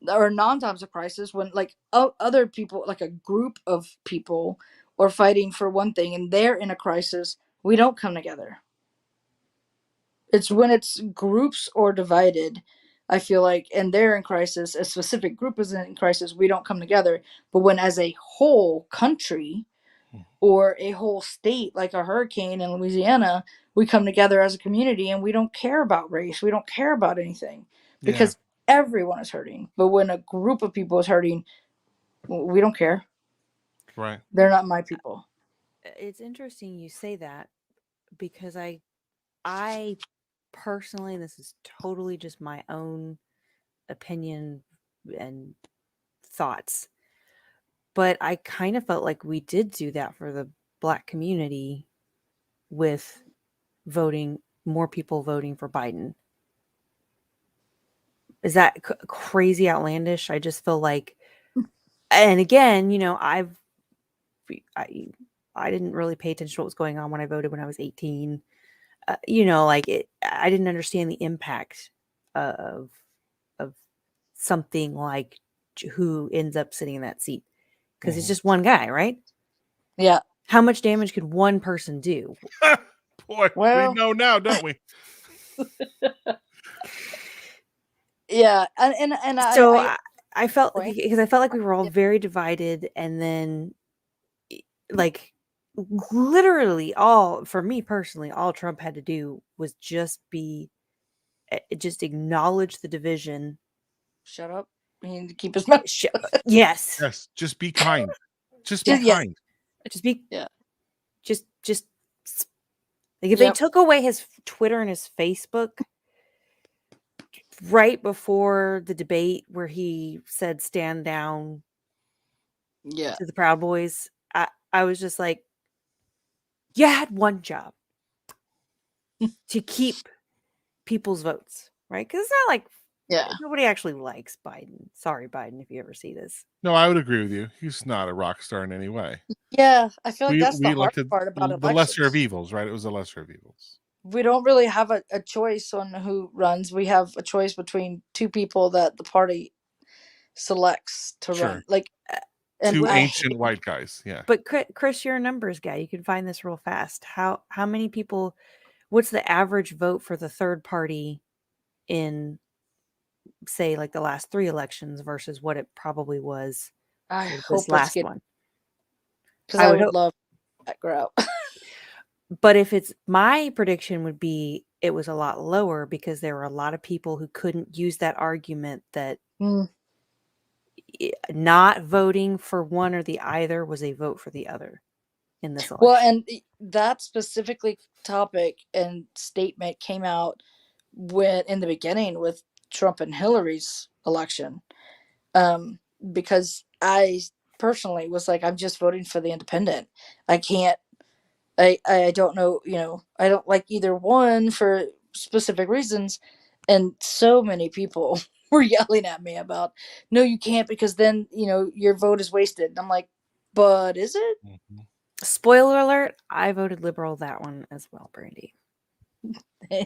or non-times of crisis, when like other people, like a group of people, are fighting for one thing and they're in a crisis, we don't come together. It's when it's groups or divided, I feel like, and they're in crisis, a specific group is in crisis, we don't come together. But when as a whole country or a whole state, like a hurricane in Louisiana, we come together as a community and we don't care about race, we don't care about anything, Yeah. because everyone is hurting. But when a group of people is hurting, we don't care. Right. They're not my people. It's interesting you say that, because I personally, this is totally just my own opinion and thoughts, but I kind of felt like we did do that for the Black community with more people voting for Biden. Is that crazy outlandish? I just feel like, and again, I didn't really pay attention to what was going on when I voted when I was 18. I didn't understand the impact of something like who ends up sitting in that seat, because it's just one guy, right? Yeah. How much damage could one person do? Boy, we know now, don't we? Yeah, and So I felt, right? because I felt like we were all very divided, and then like literally for me personally, all Trump had to do was just acknowledge the division. Shut up. He need to keep his mouth shut. Yes. Yes. Just be kind. Just be Yes. kind. Just be, Yeah. just like, if they took away his Twitter and his Facebook right before the debate where he said stand down to the Proud Boys, I was just like, you had one job, to keep people's votes, right? Because it's not like nobody actually likes Biden. Sorry, Biden, if you ever see this. No, I would agree with you. He's not a rock star in any way. Yeah, I feel like We that's the hard elected part about the lesser of elections. evils, right? It was the lesser of evils. We don't really have a choice on who runs. We have a choice between two people that the party selects to run. Like, and two ancient white guys. Yeah. But Chris, you're a numbers guy. You can find this real fast. How many people? What's the average vote for the third party in, say, like the last 3 elections versus what it probably was I for hope this it's last good, one? because I would love that grout. But if it's, my prediction would be it was a lot lower, because there were a lot of people who couldn't use that argument that not voting for one or the either was a vote for the other in this election. Well, and that specifically topic and statement came out when in the beginning with Trump and Hillary's election, because I personally was like, I'm just voting for the independent. I can't. I don't know. I don't like either one for specific reasons, and so many people were yelling at me about, no, you can't, because then your vote is wasted. And I'm like, but is it? Spoiler alert, I voted liberal that one as well, Brandy.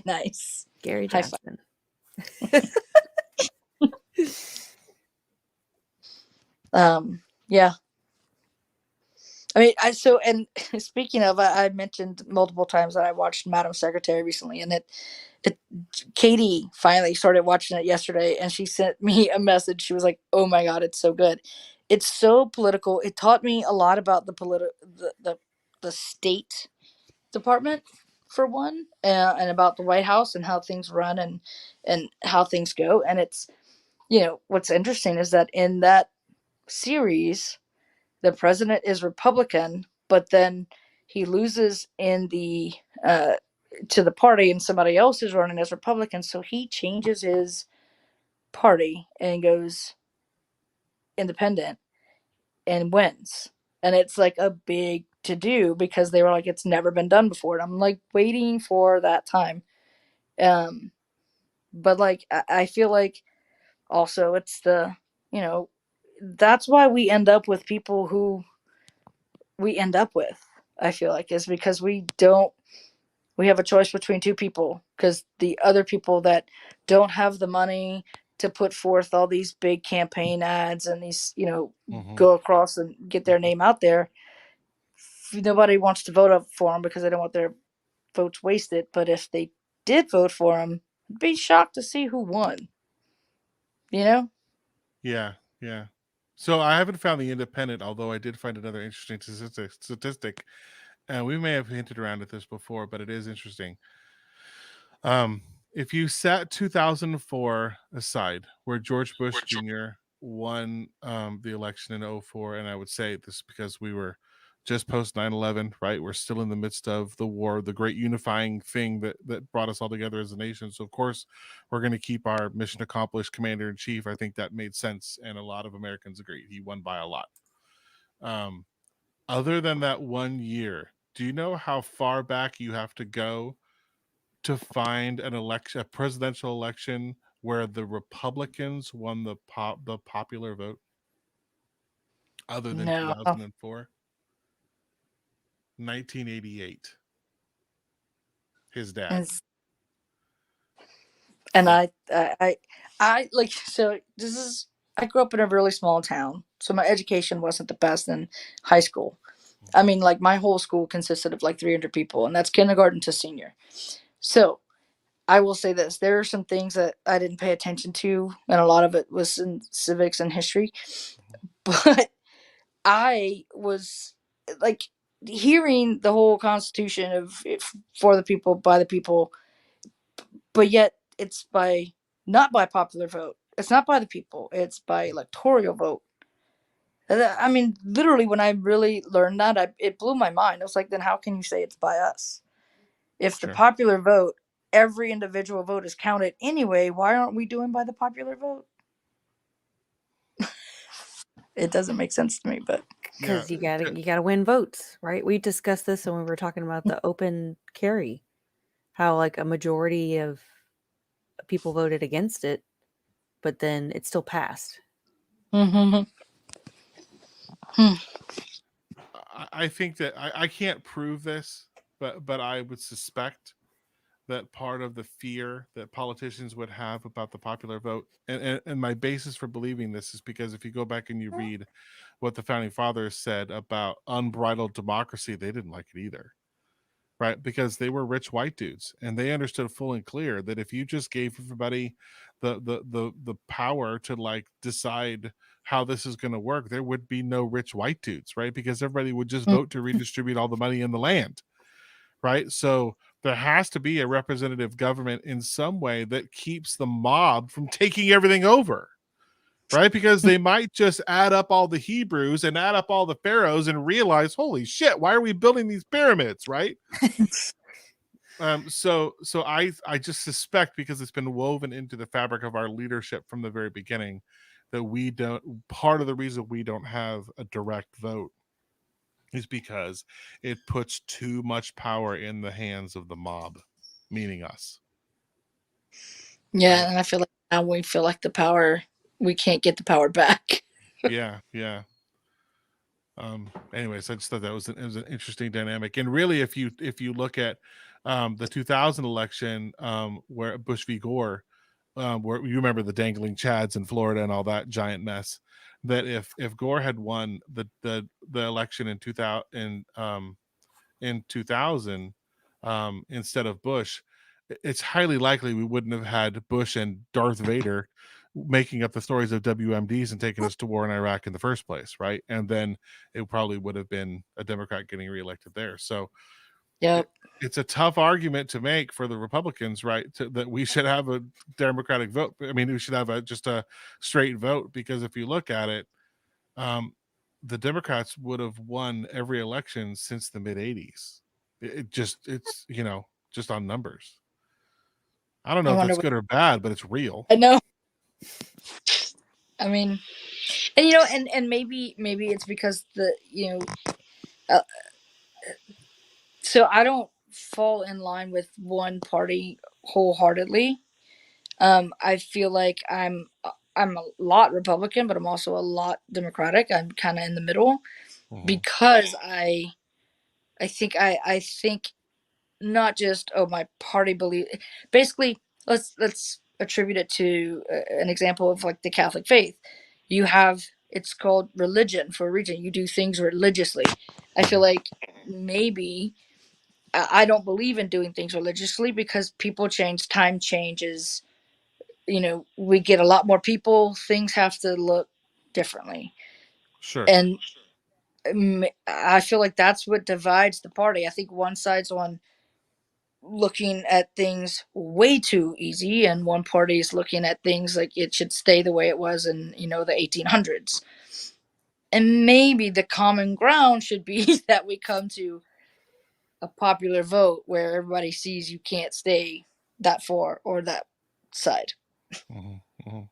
Nice. Gary High Johnson. Yeah. I mean, and speaking of, I mentioned multiple times that I watched Madam Secretary recently, and Katie finally started watching it yesterday, and she sent me a message. She was like, "Oh my God, it's so good! It's so political. It taught me a lot about the State Department, for one, and about the White House and how things run and how things go. And it's what's interesting is that in that series, the president is Republican, but then he loses in the to the party, and somebody else is running as Republican, so he changes his party and goes independent and wins. And it's like a big to do because they were like, it's never been done before. And I'm like waiting for that time. But like, I feel like also it's the, that's why we end up with people who we end up with, I feel like, is because we have a choice between two people, because the other people that don't have the money to put forth all these big campaign ads and these, go across and get their name out there, nobody wants to vote for them because they don't want their votes wasted. But if they did vote for them, I'd be shocked to see who won. Yeah, yeah. So I haven't found the Independent, although I did find another interesting statistic, and we may have hinted around at this before, but it is interesting. If you set 2004 aside, where George Bush Jr. won the election in 2004, and I would say this because we were just post 9/11, right? We're still in the midst of the war, the great unifying thing that brought us all together as a nation. So of course, we're going to keep our mission accomplished commander in chief. I think that made sense, and a lot of Americans agree. He won by a lot. Other than that 1 year, do you know how far back you have to go to find a presidential election where the Republicans won the popular vote, other than No. 2004? 1988. His dad. And I like, so this is, I grew up in a really small town, so my education wasn't the best in high school. I mean, like, my whole school consisted of like 300 people, and that's kindergarten to senior. So I will say this: there are some things that I didn't pay attention to, and a lot of it was in civics and history. But I was like hearing the whole Constitution of for the people, by the people, but yet it's not by popular vote. It's not by the people. It's by electoral vote. I mean, literally, when I really learned that, it blew my mind. I was like, then how can you say it's by us? If the popular vote, every individual vote is counted anyway, why aren't we doing by the popular vote? It doesn't make sense to me, but because you gotta win votes, right? We discussed this when we were talking about the open carry, how like a majority of people voted against it, but then it still passed. I think that I can't prove this, but I would suspect that part of the fear that politicians would have about the popular vote, and my basis for believing this is because if you go back and you read what the founding fathers said about unbridled democracy, they didn't like it either, right? Because they were rich white dudes, and they understood full and clear that if you just gave everybody the power to like decide how this is going to work, there would be no rich white dudes, right? Because everybody would just vote to redistribute all the money in the land, right? So there has to be a representative government in some way that keeps the mob from taking everything over, right? Because they might just add up all the Hebrews and add up all the pharaohs and realize, holy shit, why are we building these pyramids, right? So I just suspect, because it's been woven into the fabric of our leadership from the very beginning, that part of the reason we don't have a direct vote is because it puts too much power in the hands of the mob, meaning us. Yeah, right? And I feel like now we feel like the power, we can't get the power back. Yeah. Anyways, I just thought it was an interesting dynamic. And really, if you look at the 2000 election, where Bush v. Gore, where you remember the dangling chads in Florida and all that giant mess, that if Gore had won the election in 2000 instead of Bush, it's highly likely we wouldn't have had Bush and Darth Vader making up the stories of WMDs and taking us to war in Iraq in the first place, right? And then it probably would have been a Democrat getting reelected there. So it's a tough argument to make for the Republicans, right? That we should have a Democratic vote. I mean, we should have just a straight vote, because if you look at it, the Democrats would have won every election since the mid 80s. It's just on numbers. I don't know if that's good or bad, but it's real. I know. I mean, and and maybe it's because So I don't fall in line with one party wholeheartedly. I feel like I'm a lot Republican, but I'm also a lot Democratic. I'm kind of in the middle because I think not just my party belief. Basically, let's attribute it to an example of like the Catholic faith. You have it's called religion for a reason. You do things religiously. I feel like maybe I don't believe in doing things religiously because people change, time changes. We get a lot more people. Things have to look differently. Sure. And I feel like that's what divides the party. I think one side's on looking at things way too easy, and one party is looking at things like it should stay the way it was in the 1800s. And maybe the common ground should be that we come to a popular vote where everybody sees you can't stay that far or that side. I don't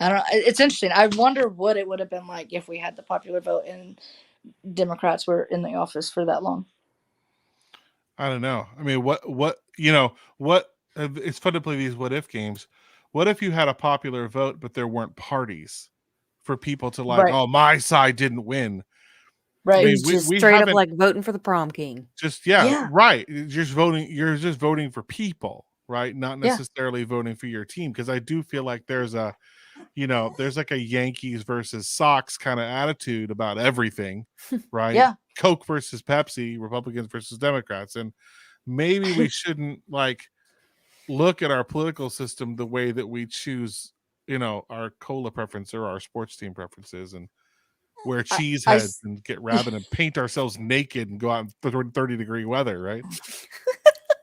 know. It's interesting. I wonder what it would have been like if we had the popular vote and Democrats were in the office for that long. I don't know. I mean, what it's fun to play these what if games. What if you had a popular vote, but there weren't parties for people to like, Right. oh, my side didn't win. Right. I mean, It's just we straight up haven't like voting for the prom king. just Yeah. right. You're just voting for people, right? Not necessarily voting for your team. Because I do feel like there's like a Yankees versus Sox kind of attitude about everything, right? Yeah. Coke versus Pepsi, Republicans versus Democrats. And maybe we shouldn't like look at our political system the way that we choose, our cola preference or our sports team preferences, and wear cheese heads and get rabid and paint ourselves naked and go out in 30-degree weather, right?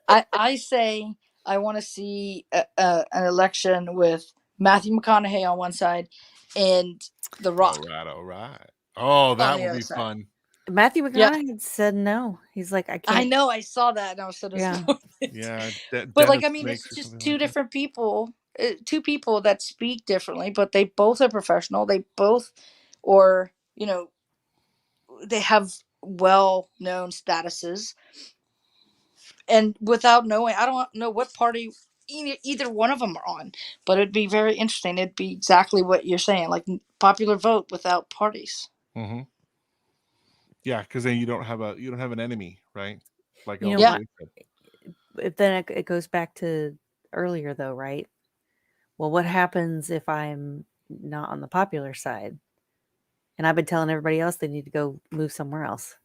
I say I want to see an election with Matthew McConaughey on one side and The Rock. All right. Oh, that would be fun. Matthew McConaughey said no. He's like, I can't. I know. I saw that and I was so disappointed. Yeah. But like, I mean, it's just two different people, two people that speak differently, but they both are professional. They both, or they have well-known statuses. And without knowing, I don't know what party either one of them are on, but it'd be very interesting. It'd be exactly what you're saying, like popular vote without parties. Yeah, because then you don't have an enemy, right? Like If then it goes back to earlier though, right? Well, what happens if I'm not on the popular side? And I've been telling everybody else they need to go move somewhere else.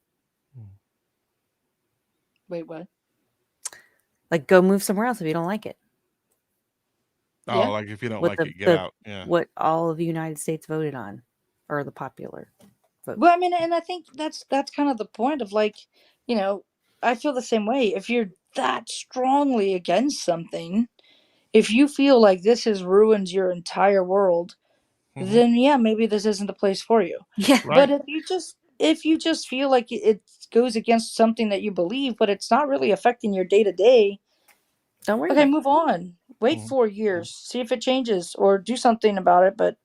Wait, what? Like, go move somewhere else if you don't like it. Oh, like if you don't like it, get out. Yeah. What all of the United States voted on, or the popular vote. Well, I mean, and I think that's kind of the point of like, I feel the same way. If you're that strongly against something, if you feel like this has ruined your entire world, then maybe this isn't the place for you. Yeah. Right. But if you just feel like it goes against something that you believe, but it's not really affecting your day to day, don't worry. Okay, move on. Wait 4 years, see if it changes, or do something about it. But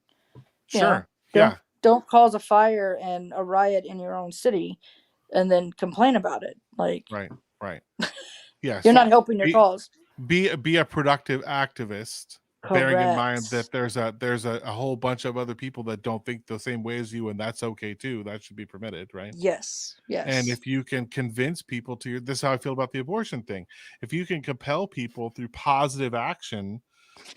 don't cause a fire and a riot in your own city, and then complain about it. Like right. Yeah, you're not helping your cause. Be a productive activist. Correct. Bearing in mind that there's a whole bunch of other people that don't think the same way as you, and that's okay too. That should be permitted, right? Yes. And if you can convince people this is how I feel about the abortion thing. If you can compel people through positive action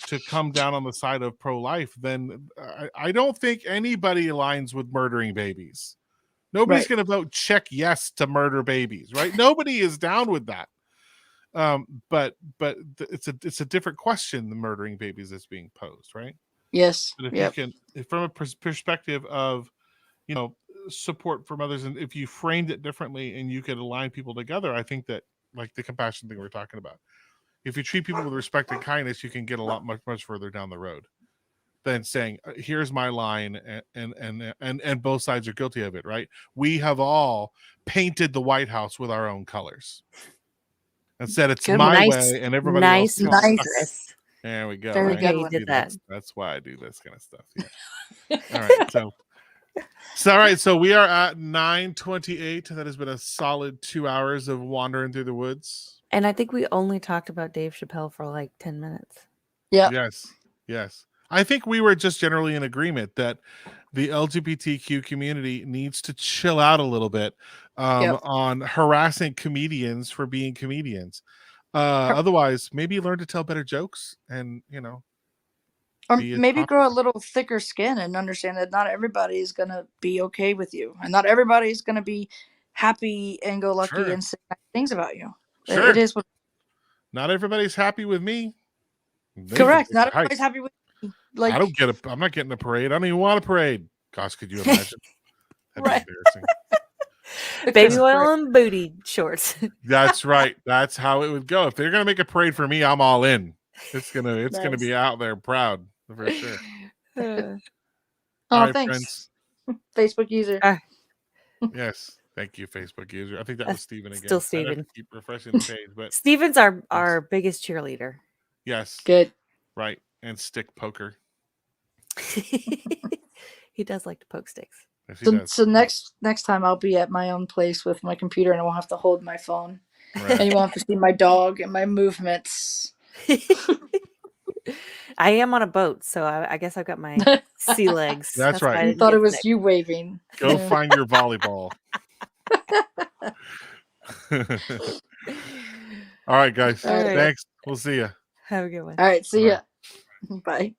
to come down on the side of pro-life, then I don't think anybody aligns with murdering babies. Nobody's going to vote check yes to murder babies, right? Nobody is down with that. But it's a different question than murdering babies that's being posed, right? Yes. But if you can, from a perspective of support from others, and if you framed it differently and you could align people together, I think that, like the compassion thing we're talking about, if you treat people with respect and kindness, you can get a lot much further down the road than saying, here's my line, and both sides are guilty of it, right? We have all painted the White House with our own colors and said it's my way, and everybody else. Nice. There we go. Very right? good. Did that. That's why I do this kind of stuff. Yeah. All right. So So, all right. So we are at 9:28. That has been a solid 2 hours of wandering through the woods. And I think we only talked about Dave Chappelle for like 10 minutes. Yeah. Yes. I think we were just generally in agreement that the LGBTQ community needs to chill out a little bit on harassing comedians for being comedians. Otherwise, maybe learn to tell better jokes and, Or be maybe a grow a little thicker skin and understand that not everybody is going to be okay with you. And not everybody is going to be happy and go lucky Sure. and say nice things about you. Sure. It is what. Not everybody's happy with me. Correct. Not everybody's happy with me. Like, I'm not getting a parade. I don't even want a parade. Gosh, could you imagine? That'd right. be embarrassing. Baby oil and booty shorts. That's right. That's how it would go. If they're gonna make a parade for me, I'm all in. It's gonna be out there proud for sure. Oh, all right, thanks, friends. Facebook user. Yes, thank you, Facebook user. I think that was Steven again. Still Steven. I'd have to keep refreshing the page, but Steven's our biggest cheerleader. Yes. Good. Right. And stick poker. He does like to poke sticks. Yes, So next time I'll be at my own place with my computer and I won't have to hold my phone. Right. And you won't have to see my dog and my movements. I am on a boat, so I guess I've got my sea legs. That's right. I thought it was you waving. Go find your volleyball. All right, guys. All right. Thanks. We'll see you. Have a good one. All right. See ya. Bye.